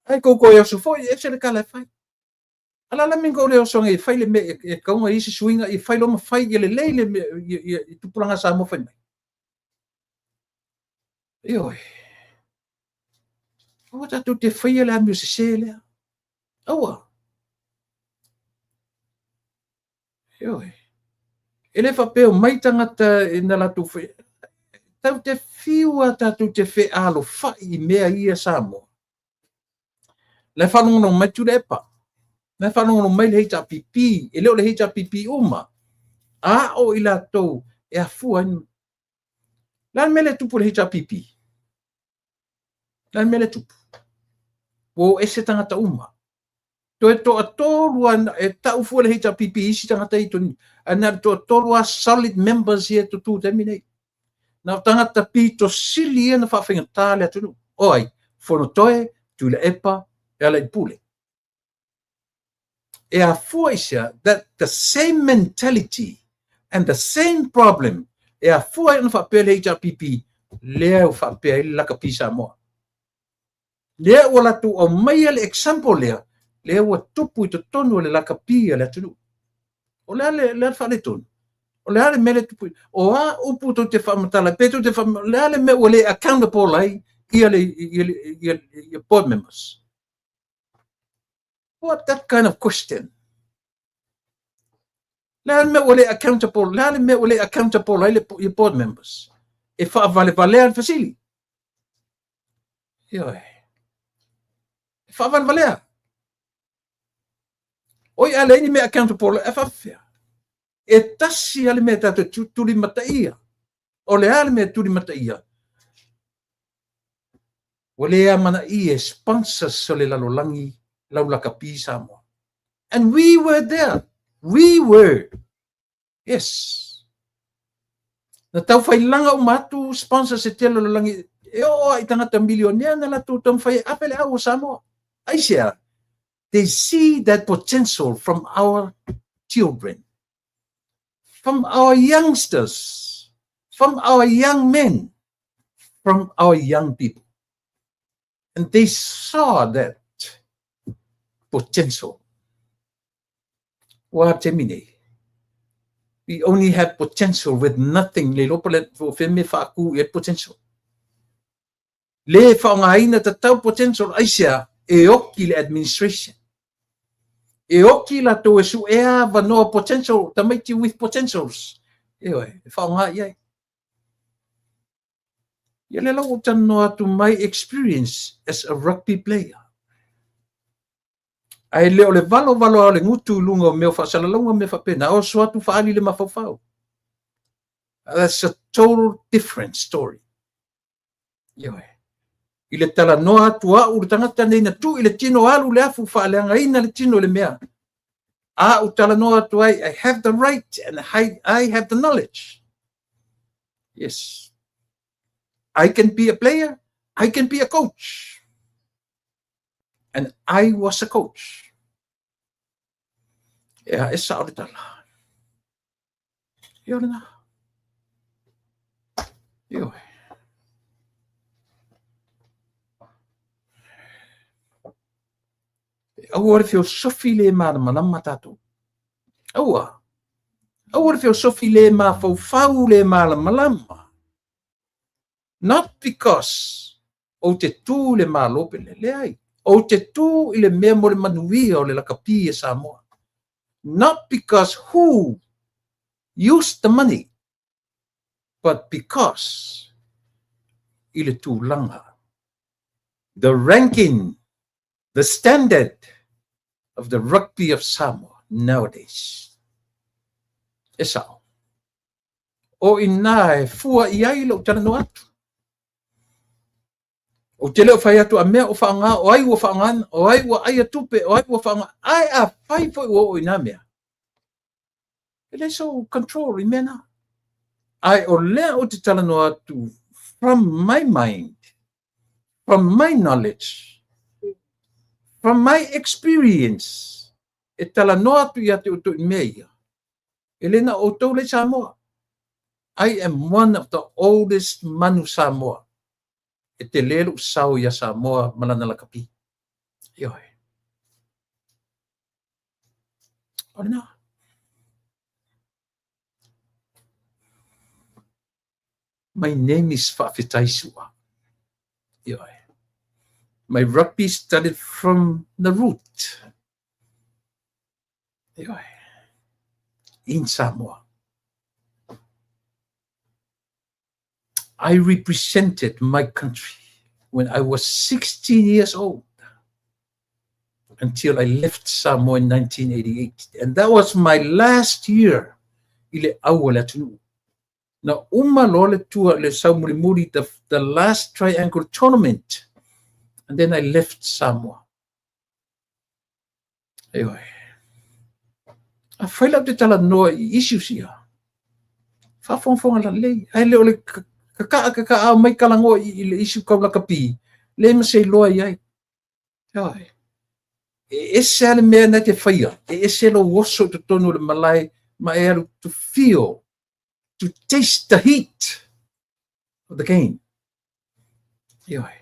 Ai koko e asu foi e se le kala whai. Ala la mingo le o songa i whai le me e kaunga isi suinga i whai loma whai i le leile i tupulanga sa mo whai mai. Awa tatu te whaia le amio se lea. Awa. E le whapeo mai tangata e na latu whai. Tau te whiua tatu te whai alo whai mea ia Samoa. Le whanongono mai tu le epa. Le whanongono mai le heita pipi. E leo le heita pipi uma. A o ila tau e a fua inu. Lan mele tupu le heita pipi. Lan mele tupu. O ese tangata uma. To e to a tolu e tau fua le heita pipi isi tangata i toni. Ana to a tolu a solid members here to tu te minei. Na tangata pi to sili e na whawhinga tāle atunu. Oi, whono toe, tu le epa, e ala I pule. E a fua isia that the same mentality and the same problem e a fua e na whapea le heita pipi lea u whapea i laka pisa moa. Lea ua latu o maia le example lea ua tupu I to tonu le laka pia le atunu. O lea le whale tonu. O lea le mele tupu. O a upu to te whamatala. Petu te whamatala. Lea le me ua le accountable ai I board members. What that kind of question? Lea le me ua le accountable. Lea le me ua le accountable ai le board members. E whaavale valea fasili. Whaavale valea. Oi ale ni me accountable e whawhia. E tasi ale me tata tuli mataia. O le ale me tuli mataia. O le mana I e sponsors so le lalolangi laulaka pi Samoa. And we were there. We were. Yes. Na tau whailanga umatu sponsors e te lalolangi. E o I tangata milionea na la tu tam whai apele au Samoa. Aisia. They see that potential from our children, from our youngsters, from our young men, from our young people. And they saw that potential. We only have potential with nothing. Le lopole for femme faku yet potential. Le whaongaina ta tau potential aisia e oki le administration. E oki la to esu ea vanoa potential, tamaiti with potentials. Ioi, whaonga iai. Ia le lau o tano atu my experience as a rugby player. Ai leo le valo au le ngutu lunga o meo whaasalalonga me whapena. O so atu whaali le mawhawhau. That's a total different story. Ioi. I le tala noa atu au le tangata nei na tu i le tino alu le afu whaaleanga ina le tino le mea. U tala noa atu ai, I have the right and I have the knowledge. Yes. I can be a player. I can be a coach. And I was a coach. Yeah, esa o le tala. Ioi na. Ioi. Aua fio sofi le malama tātou. Aua fio sofi le mafau le malama. Not because o te tū le malope le ai. O te tū i le mea mo le manuia o le lakapi e Samoa. Not because who used the money, but because i le tūlanga. The ranking, the standard of the rugby of Samoa nowadays. Esau. O ina e fua iai lo tana no atu. O te leo whai atu a mea o whaanga, o ai ua whaangan, o ai ua ai atupe, o ai ua whaanga, ai a whai fo o ina mea. It is so control, remena. Ai o lea o te tala no atu, from my mind, from my knowledge, from my experience, e tala no atu i ate o to i mea. Elena o tole Samoa. I am one of the oldest manu Samoa. E te lelo sau ia Samoa malana lakapi. Ioi. Ona. My name is Fa'afetaisua. Ioi. My rugby started from the root. Ioi. In Samoa. I represented my country when I was 16 years old until I left Samoa in 1988. And that was my last year ile awala tunu. Na lole tua le Saumurimuri, the last triangle tournament. And then I left Samoa. Anyway. A whaila te tala noa I issues ia. Whawhongwhonga la lei. Ai leo le kaka au mai kalango I le issue kaula kapi. Le masei loa iai. Ai. E se ale mea na te whaia. E se lo woso te tonu le malai ma e alu to feel, to taste the heat of the game. Ioi.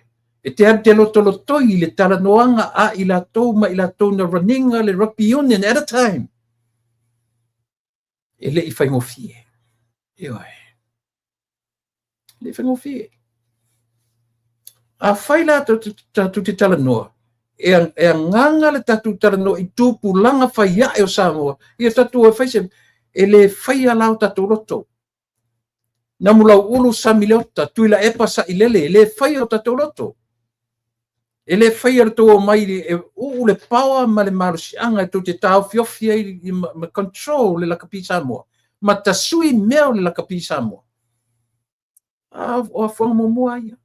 E te ate lotolotoi le tala noanga a I la tau ma I la tau na raninga le rugby union at a time. E le I whaingofie. Ioi. Le whaingofie. A whaila tatu te tala noa. E a nganga le tatu tala noa I tūpu langa whaia e o Samoa. I a tatu o whaise e le whaia lau tatu roto. Na mulau ulu samileota tuila epa sa ilele le whaia o tatu roto. E le whaia roto o mai e le pawa ma le marusianga e tu te tau fiofia I ma control le lakapi Samoa. Ma tasui mea le lakapi Samoa. O a whanga momoa ia.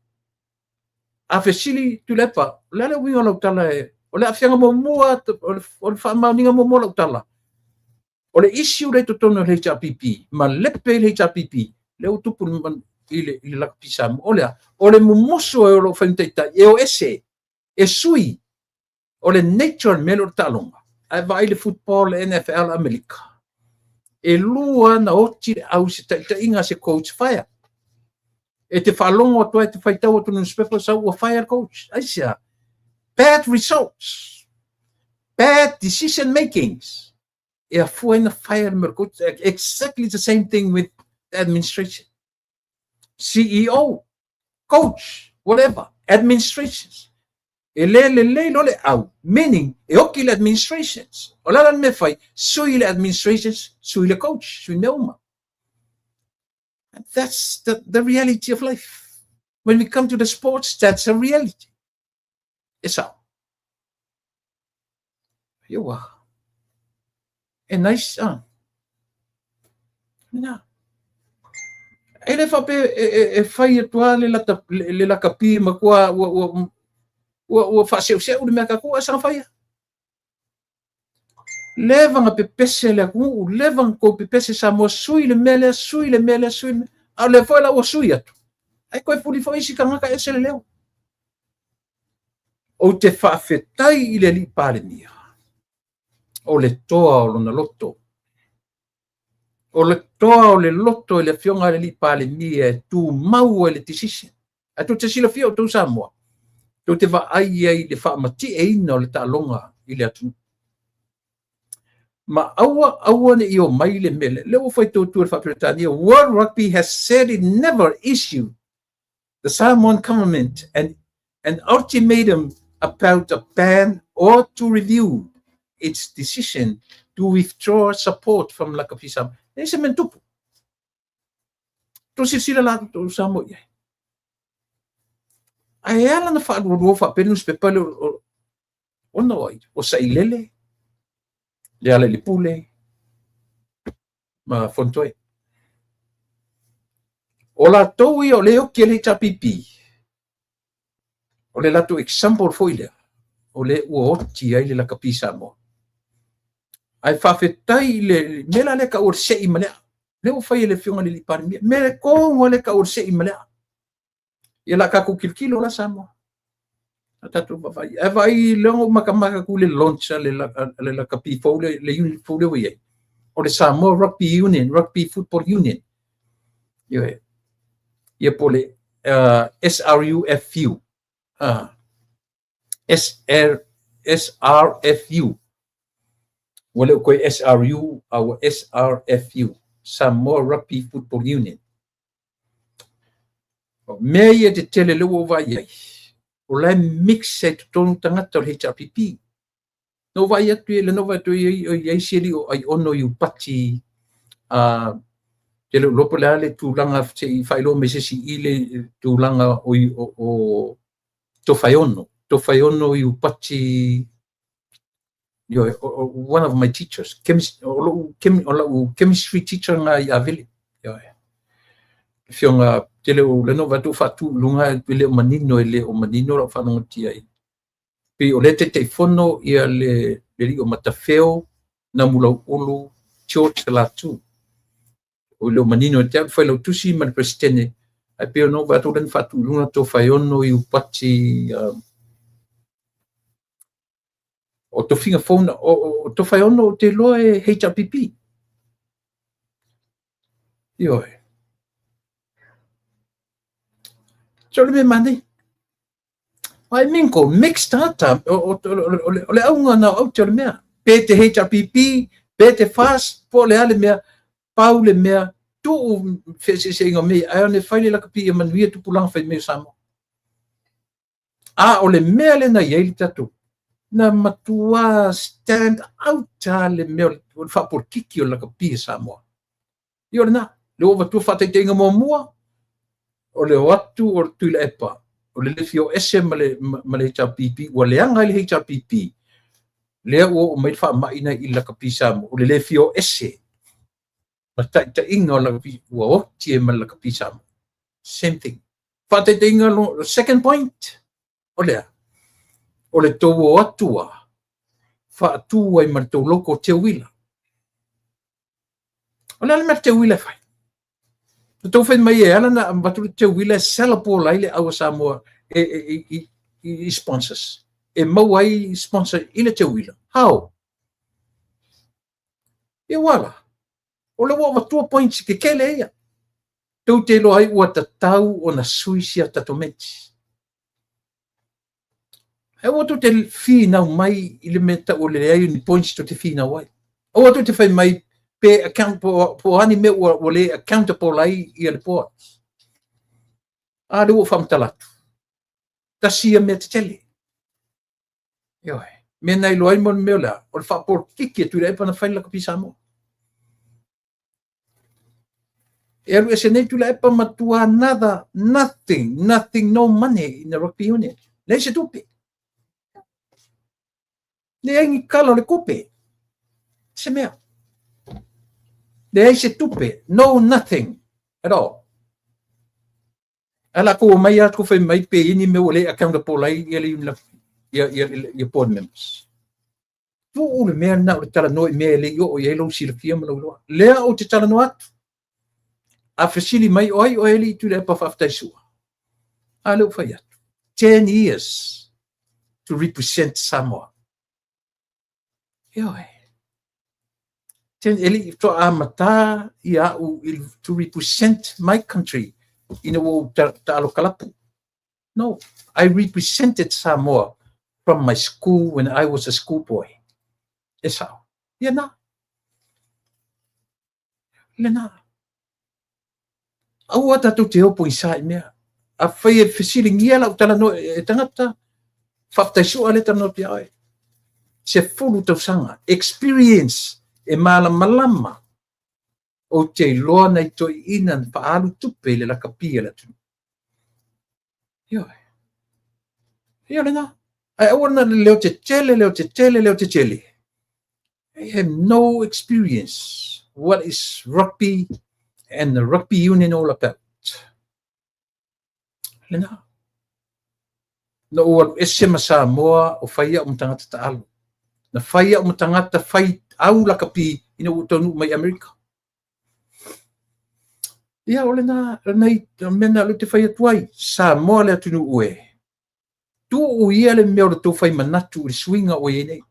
A fesili tu lepa. Lele winga lau tala e. O le a whianga momoa, o le whamauninga momoa lau tala. O le issue le totono le HRPP. Ma lepe le HRPP. Le utupu I le lakapi Samoa. O le mumoso e o lo whainteita. E o ese. E sui. O le nature melo talonga. A vai le football le NFL Amerika. E lua na oti au se ta inga se coach fire. E te whalongo atua e te whaitau atu newspaper sa ua fire coach. Aisia. Bad results. Bad decision makings. E a fuena fire mer coach. Exactly the same thing with the administration. CEO. Coach. Whatever. Administrations. E le lole au. Meaning, e oki le administrations. O lalan me fai, sui le administrations, sui le coach, sui me uma. And that's the reality of life. When we come to the sports, that's a reality. Isa. Yawa. Nice. Na. Ele fa pe e fai atua le la kapi ma kwa wa fa se le me ka ko sa fai. Leva nga pe pese le ku leva ko pe pese sa mo sui le mele sui a le foi la o sui atu. Ai ko puli foi si ka nga ese le leo. O te fa fetai ile li pale mia. O le toa o na loto. O le toa o le loto e le fionga le li pale mia e tu mau e le tisisi. A tu te sila fio tu Samoa. Tu te va ai le fa mati e ina o le talonga i le atu. Ma aua ne io mai le mele. Leo foi tu le fa Britania. World Rugby has said it never issued the Samoan government an ultimatum about a ban or to review its decision to withdraw support from Lakapisa. Ese mentupu. Tu sila la tu Samoa. Ai ala na fa ro fa penus pe pale o no ai o sailele. Le ala li pule. Ma fontoi. O la toui o leo ke le tapipi. O le lato example foile. O le uoti ai le Lakapisa mo. Ai whawhetai le mela le ka urse i malea. Leo whai le whiunga li pari mea. Mele kongo le ka urse i malea. Ia la ka kukilkilo la Samoa. Atatu bavai. E vai leo makamaka ku le launcha le la kapi foule le unit foule wei. O le Samoa Rugby Union, Rugby Football Union. Ia pole SRUFU. SRFU. Wale koe SRU au SRFU, Samoa Rugby Football Union. Mea ia te tele leo vai ai. O lai mix e tonu tangata o HRPP. No vai atu ele no vai atu i siri o ai ono i upati te leo lopo le ale tūlanga te i whailo me sesi i le tūlanga o Tofaiono. Tofaiono i upati one of my teachers, chemistry teacher nga i avili. Fionga te leo le no vatu fatu lunga le o manino ele o manino la whanonga ti ai. Pe o le te fono ia le li o matafeo na mulau olu George la tu. O le o manino te foi lo tusi man presidente. Ai pe o no vatu len fatu lunga to faiono i upati o to finga phone o to faiono te loe HRPP. Io so le mani. Ai minko mixed data o le aunga na o te mea. Pe te HRPP, pe te fast po le ale mea pau le mea tu fese se nga me ai ne fai la kapi e manuia tu pulang fai me Samoa. O le mea le na yei tatu. Na matua stand out le mea o fa por kiki o la kapi Samoa. Io na le ova tu fa te tenga mo mua o le watu o tu le epa o le fio ese male HRPP o le anga le HRPP le o mai fa mai na i la kapi Samoa o le fio ese ma ta inga o la kapi o tie ma la kapi Samoa. Same thing. Fa te tenga lo second point o le tau o atua fa atu ai ma tau loko te wila. O le ma te wila fai. Tau fai mai e ala na batu te wila sela po lai le awa Samoa i sponsors. E mau ai sponsor i le te wila. How? E wala. O le wawa 2 points ke kele ia. Tau te lo ai ua tatau o na suisia tatomenti. E watu te fina mai i le meta o le ai ni points to te fina wai. O watu te fai mai pe account po ani me o le accountable ai i le ports. Le o famtalatu. Tasia me te tele. Ioe. Me nei lo ai mon me la. O le whapor kiki tu le pana fai la kapi Samoa. E alu ese nei tula epa matua nada, nothing, no money in the rugby union. Nei se tupe. Nei aingi kala le kupe. Se mea. Nei se tupe. No nothing at all. Ala ko mai atu fai mai pe ini me ole account po lai ia board members. Tu ule mea na o tala no me le yo o yelo sila fia mo lo. Lea o te tala no atu. A fasili mai oi o eli tu le pa faftai sua. Alo fai atu. 10 years to represent Samoa. Yo. Ten eli to amata ia to represent my country in a Talokalapu. No, I represented Samoa from my school when I was a schoolboy. That's how. Yeah, na. Au ata tu te opo insai mea. A fai e fesilingia la utala no e tangata. Whaftai ale tano te ai. Se fulu tau sanga. Experience e malama o te loa nei toi inan paalu tupe le la kapia la tunu. Yo. Yo le na. Ai awana leo te tele. I have no experience what is rugby and the rugby union all about. Le na. No o ese Samoa o faia tangata taalu. Na faia tangata fai au la kapi ina utonu mai Amerika. Ia ole na nei mena le te fai atuai Samoa le atunu ue. Tu o ia le mea o tō fai manatu le swinga o nei.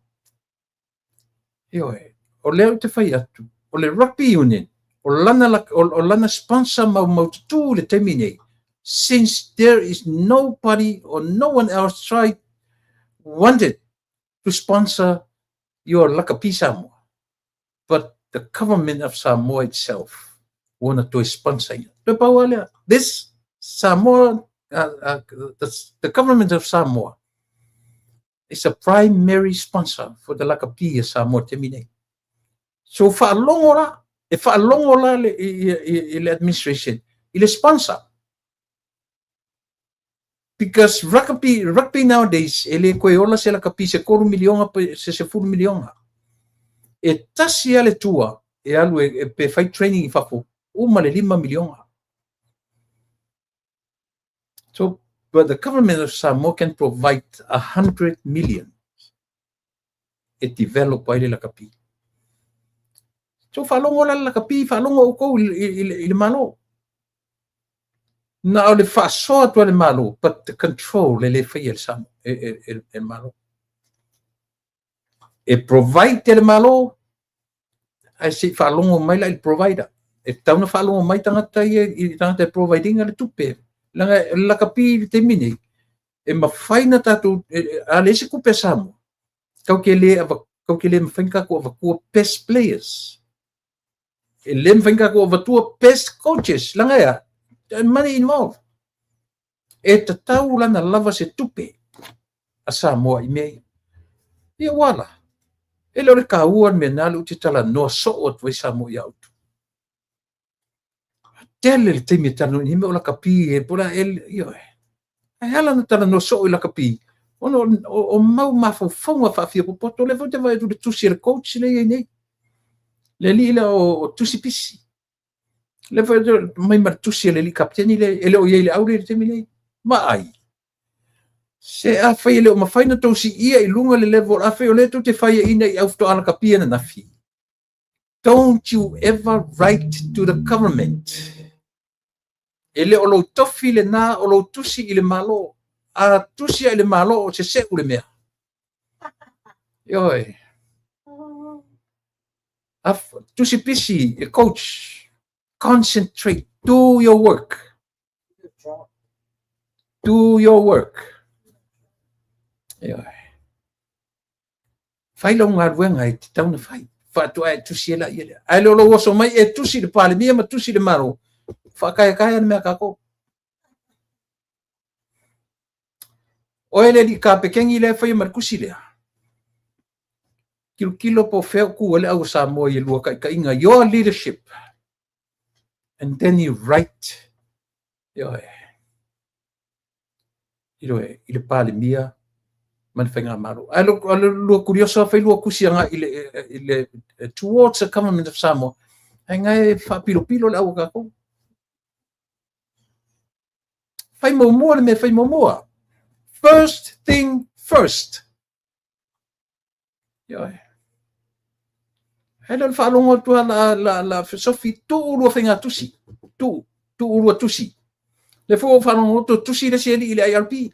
Ia o leo te fai atu. O le rugby union. O lana sponsor mau tu le temi nei. Since there is nobody or no one else wanted to sponsor your Lakapi Samoa. But the government of Samoa itself wanted to sponsor it. This Samoa, the government of Samoa is a primary sponsor for the Lakapi Samoa Temine. So whaalongola le administration, ile sponsor. Because rugby nowadays, ele koe ola se Lakapi se 4 milionga se 10 milionga. E tasi ale tua e alu e pe fai training I fafo uma le 5 milionga. So, but the government of Samoa can provide 100 million e develop ai le Lakapi. So, whalongo la Lakapi, whalongo o kou I malo. Na o le whaasoa tua le malo, but the control le whai el Samoa, e malo. E provide te le malo, ai si whaalongo mai la il provider. E tauna whaalongo mai tangata I tangata providing le tupe. Langa Lakapi te mine. E mawhaina tatu, a le se kupe Samoa. Kau ke le mawhainka ko avakua best players. E le mawhainka ko avatua best coaches. Langa ya. Money involved. E tatau lana lava se tupe a Samoa I mea. Ia wala. E lore ka uan me nalu te tala noa soot vai Samoa I autu. Tele le teimi tala ni me o Lakapi e pora io. E hala na tala noa soot I Lakapi. O mau mawhauwhaunga whawhia po poto le vote vai tu le tusi le coach le I nei. Le li le o tusi pisi. Le vote mai martusi le li kapteni le o ye le aure le teimi nei. Ma ai. Se a fai le o mawhaina tausi ia I lunga le level a fai o le tu te fai ina I aufto ala kapia na nafi. Don't you ever write to the government. Ele o lo tofi le na o lo tusi I le malo. A tusi I le malo o se se ule mea. Yoi. Tusi pisi, coach. Concentrate. Do your work. Do your work. Yoi. Fai lo ngā ruenga I te tauna fai. Whātua e tusi e la ia lea. Ai lo waso mai e tusi le pāle mia ma tusi le maro. Whakaya na mea kako. O ele li ka pekengi le whai markusi lea. Kilo po wheo ku ele au Samoa I lua ka inga. Your leadership And then you write, i le pale mia, man whainga maro. Lua kuriosa whai lua kusianga ile towards the government of Samoa. Hai ngai whapilo le au kako. Whai momoa le me whai momoa. First thing first. Hai le whalongo tua la filosofi tu urua whainga tusi. Tu urua tusi. Le fo whalongo tu tusi le sieli ile IRP.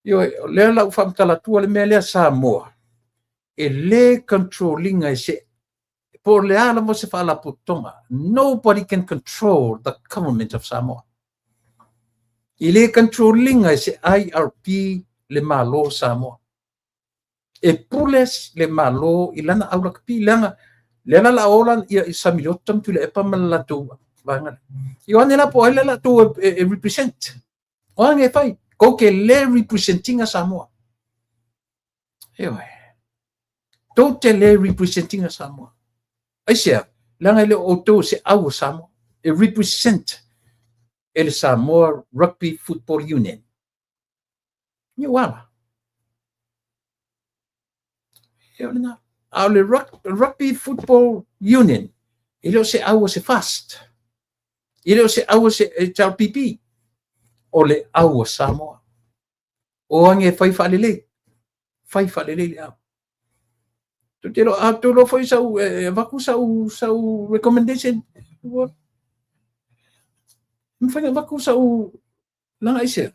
Le la whamtala tua le mea lea Samoa. E le controlling ai se. Por le ala mo se whala putonga. Nobody can control the government of Samoa. I le controlling ai se IRP le malo Samoa. E pules le malo ilana aula kapi langa. Le la ola i samiliotam tu le epa malatu. I wane la po ele la tu represent. Oange fai. Ko ke le representing a Samoa. Totally representing a Samoa. Aisia, langa le auto se au Samoa. E represent el Samoa Rugby Football Union. Ni wala. Le Rugby Football Union. Ilo se au se fast. Ilo se au se HRPP. O le au Samoa. O ange fai falele. Fai falele le au. Tutelo lo foi sau vaku sau recommendation. Mfanya vaku sau langa ise.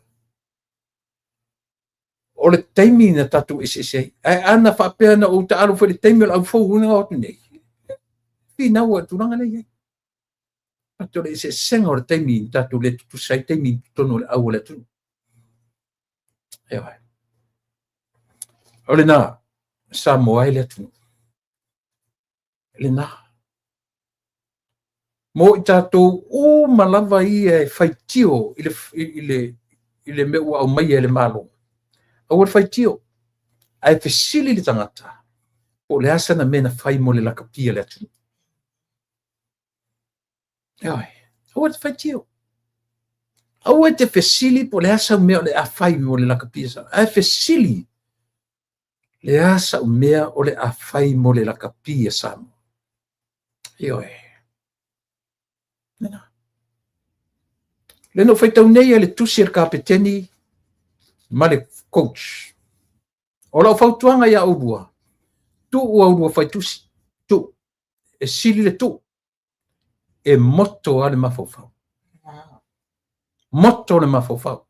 O le taimi na tatu ise. Ai ana whapea na o ta alu foi le taimi au fou una o tune. Pina ua turanga le. Ato le ise senga o le taimi tatu le tutu sai taimi tono le au le tu. O le na Samoa le tu. Le na. Mo i tātou o malawa i e whaitio ile me ua au mai e le malo. Au le whaitio. Ai whesili le tangata. O le asa na mena whai mo le lakapia le atu. Au le whaitio. Au e te whesili po le asa mea le a whai mo le lakapia. Ai whesili le asa mea o le a whai mo le lakapia Samoa. Le no whaitau nei le tusi ar kapeteni ma le coach. O lau whautuanga ia aurua. Tu ua aurua whai tusi. Tu. E sili le tu. E moto ale mawhauwhau. Moto le mawhauwhau.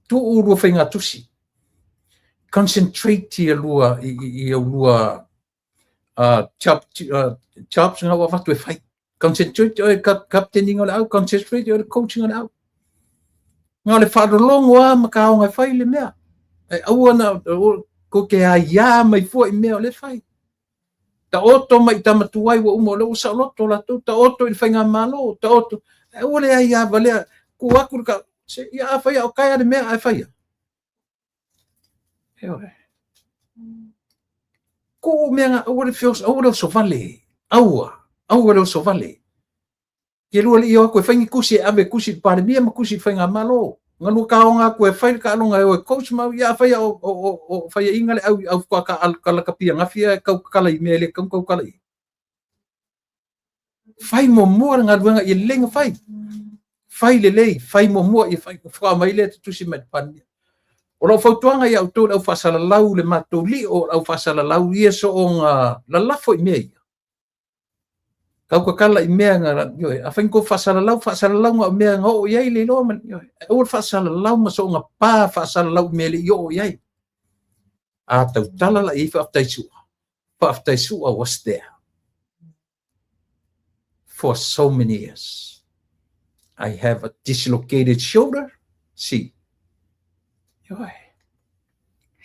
Tu urua whai ngā tusi. Concentrate i aurua chops ngā wawatu e whai. Concentrate o e captaining o le au. Concentrate o le coaching o le au. Ngā le whaarolongo a makao ngai whai le mea. E aua na ko ke a ia mai fua i mea o le whai. Ta oto mai tamatuai wa umo le usa loto la tu. Ta oto i whainga malo. Ta oto. E ua le a ia valea. Ku waku ka. Se ia a whaia o kaya le mea a whaia. Ko mea ngā aua le whios. Aua le so vale. Aua le so vale. Ke lua le iwa koe whaingi kusi e ave kusi pare mia ma kusi whainga malo. Ngā lua ka o ngā koe whaile ka alonga e oe coach mau ia whaia o whaia inga le au kua ka alakapia ngawhia kau kala i mea le kau kala i. Whai mo mua ngā luenga i lenga whai. Whai le lei, whai mo mua i whai whai mai le tusi mai pania. O lau whautuanga i au tō au whasalalau le mātou li o au whasalalau ia so o ngā lalafo i mea ia. Kau ka kala i mea ngā yoe. A whain ko whasalalau ngā mea ngā o iai le loa man yoe. E ua whasalalau ma so ngā pā whasalalau mea le i o iai. A tau talala i whaaftaisua. Whaaftaisua was there. For so many years. I have a dislocated shoulder. See. Yoe.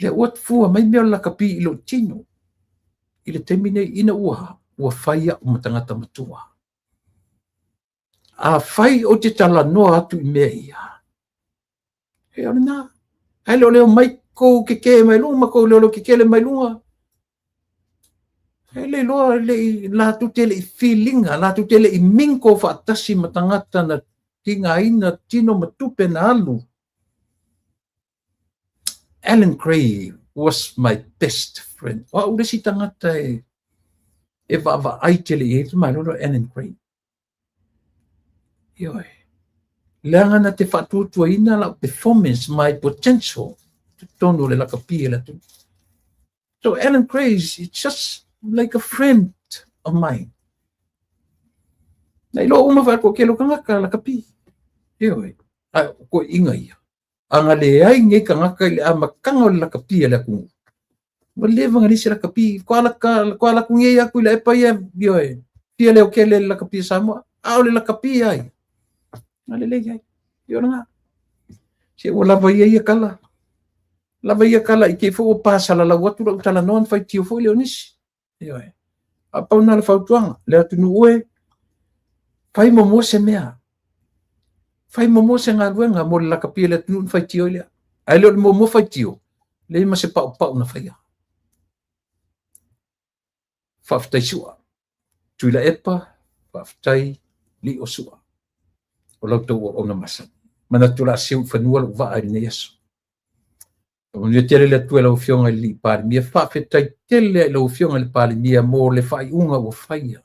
Le uat fua mai mea lakapi ilo tino. Ile temine ina ua whaia o matangata matua. A whai o te tala noa atu i mea ia. He ane nā. Hai leo mai kou ke mai lunga, kou leo ke le mai lunga. le loa le la tu tele feeling la tu tele I minko fatasi matangata na tinga ina tino matupe na alu. Alan Gray was my best friend. Wa ule si tangata e va ai tele e ma lo Alan Gray. Yo. Langa na te fatutua ina la performance my potential. Tono le la kapia tu. So Alan Gray is just like a friend of mine. Na ilo uma fa ko kelo kanga ka la kapi. Yo. Ko inga ia. Anga le ai nge kanga ka le makanga la kapi la ku. Maleva ngani sila kapi kwala ku nge ya ku le pa ya yo. Pia le o kele la kapi samo. Au le la kapi ai. Ale le ai. Yo nga. Se o lava ia kala. Lava ia kala I ke fo pasa la watu la utala non fai tio fo le onis. Yo. Apa una la fautuanga le atu nu ue. Fai momo se mea. Fai momo se nga luenga mo la kapia le atu nu fai tio le. Ai le momo fai tio. Le ma se pa na fai. Faftai sua. Tuila epa. Faftai li o sua. O lau tau o na masa. Mana tula siu whanua lu waa ni Yesu. Mwenye tele le tue lau fionga li pari. Mia whawhetai tele lau fionga li pari. Mia mo le whai unga o whaia.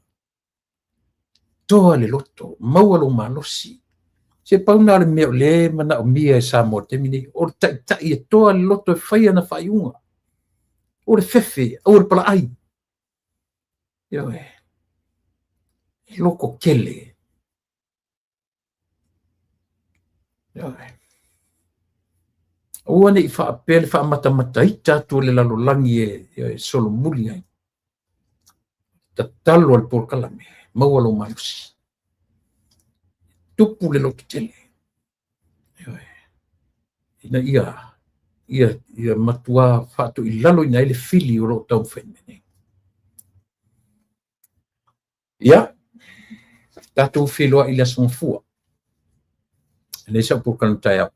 Toa le loto. Maua lo malosi. Se pauna le mea le mana o mia e sa mo te mini. O le tai e toa le loto e whaia na whai unga. O le fefe. O le pala ai. Yo e. Loko kele. Ua nei whaapele whaamata I tātua le lalolangi e solo muli ai. Ta talo al porkalame, maua lo malusi. Tupu le loki tele. Ina ia matua whaato I lalo ina ele fili o lo tau whenmene. Ia, tātou whiloa I la songfua. Le sa porkalame tai au.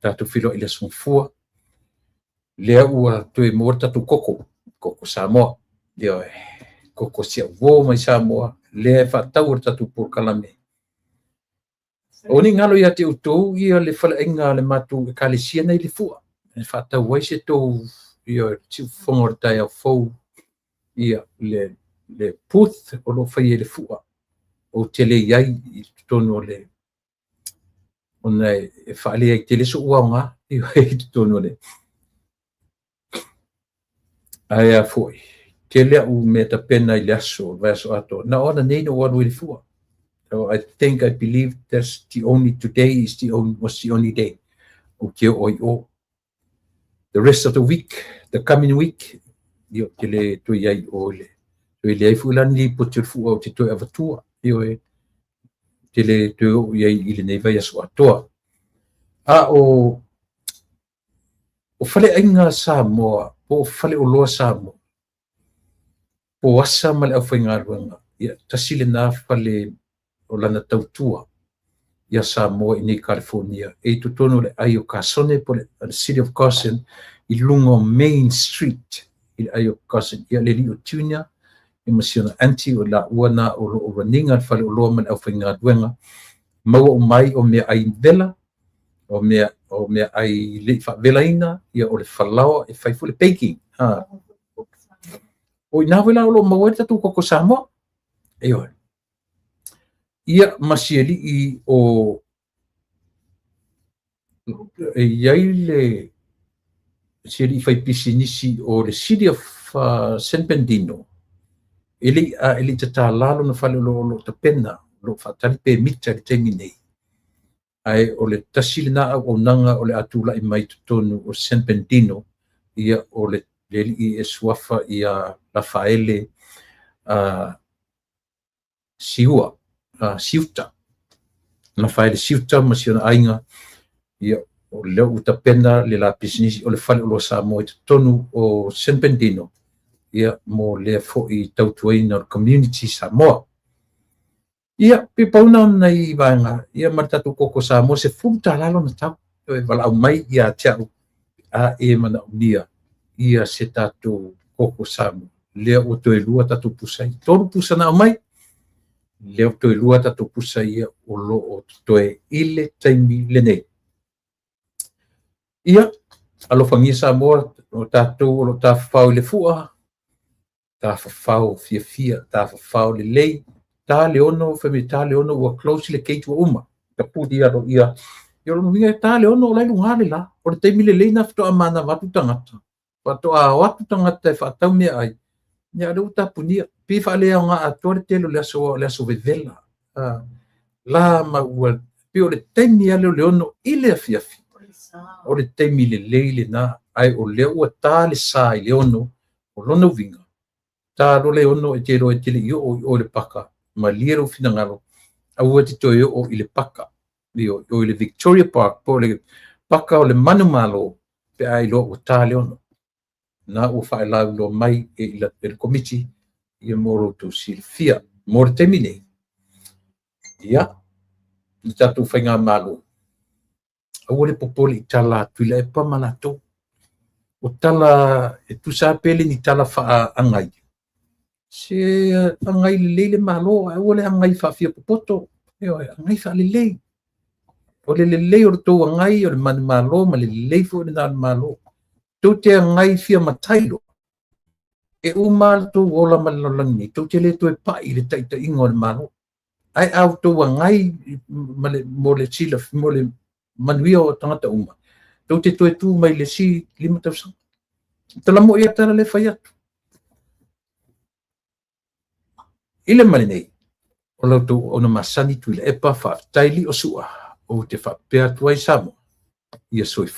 Tatu filo I le songfua. Lea ua tue mo tatu koko. Koko Samoa. Leo koko sia wo mai Samoa. Lea whatau o tatu porkalame. O ni ngalo ia te utou ia le whalaenga le matu e kalesia nei le fua. E whatau wai se tau ia tiu whongor tai au fau. Ia le puth o lo whai le fua. O tele iai I tono le ona e whaale ai tele so uanga I hei tono le. Aia foi. Tele u me ta pena I laso verso ato. Na ona nei no wanu I fua. So I think I believe that's the only today was the only day. Okay, o. The rest of the week, the coming week, yo tele to iai o le. To iai fulani putur fua o te to avatua. Yo e tele to iai I le nei vai aso atoa. O fale ainga Samoa, o fale o loa Samoa. O asa male au whainga ruanga. Ia tasile na fale o lana tautua. Ia Samoa I nei California. E tutono le ai o Kasone po le City of Carson I lungo Main Street. I ai o Carson. Ia le li o tunia. I masiona anti o la uana o raninga fale o loa male au whainga ruanga. Maua o mai o mea ai vela. O mea ai le whaavelaina, ia o le whalao e whaifu le baking. O ina wela o lo maua tatu koko Samoa. Eo. Ia masieli I o iai le sieli I whaipisi nisi o le City of San Bernardino. Ele tata lalo na whale lo tapena, lo whatari pe mita le tengi nei. Ai o le tasilina o nanga o le atula I mai tonu o San Bernardino ia o le li e suafa ia Rafaele Siuta Rafaele Siuta masiona ainga ia o le utapena le la business o le fale o lo Samoa tonu o San Bernardino ia mo le fo I tautuaina community Samoa. Ia pipauna nei vanga ia martatu koko Samoa se futa lalo na tau e vala au mai ia tia a e mana unia ia se tatu koko Samoa. Lea o toe lua tatu pusa i. Tolu pusa na o mai. Lea o toe lua tatu pusa ia o lo o toe ile taimi lenei. Ia, alofangia Samoa o tatou o lo tafafau le fua. Tafafau fia, tafafau le lei. Ta le ono, femi ta le ono ua close le keitu uma. Ka pudi aro ia. Ia lo minga ta le ono o lai lungale la. O le taimi le lei na fito amana watu tangata. Watu a watu tangata e whatau mea ai. Ia le uta punia. Pi whalea ngā atore telo le aso vevela. La ma ua. Pi o le taimi ale o le ono ile a fiafi. O le taimi le lei le na. Ai o le ua ta le sa i le ono. O lono vinga. Ta lo le ono e telo e tele i o le paka. Ma liero fina ngalo. A ua te toi o i le paka. O i le Victoria Park. Po le paka o le manumalo. Pe ai lo o ta le ono. Na o whae lau lo mai e ila le komiti. Ia moro tu silfia. Moro temine. Ia. I tatu whainga malo. A ua le popole i tala tuila e pa manato. O tala e tu sa pele ni tala wha angai. Se angai le malo, o le angai whawhia popoto, angai wha le lei. O le lei o tō angai, o le mani malo, ma le lei fo le nāna malo. Tō te angai whia matailo. E o māla tō ola malalangi, tō te le tō e pai le taita ingo le malo. Ai au tō angai, mo le sila, mo le manuia o tangata uma. Tō te tō e tū mai le si 5,000. Tala mo ia tala le whai atu. Ile mali nei, o lautou ona masani tuila e pa wha taili o sua, o te wha pēr tuai Samoa, ia soifu.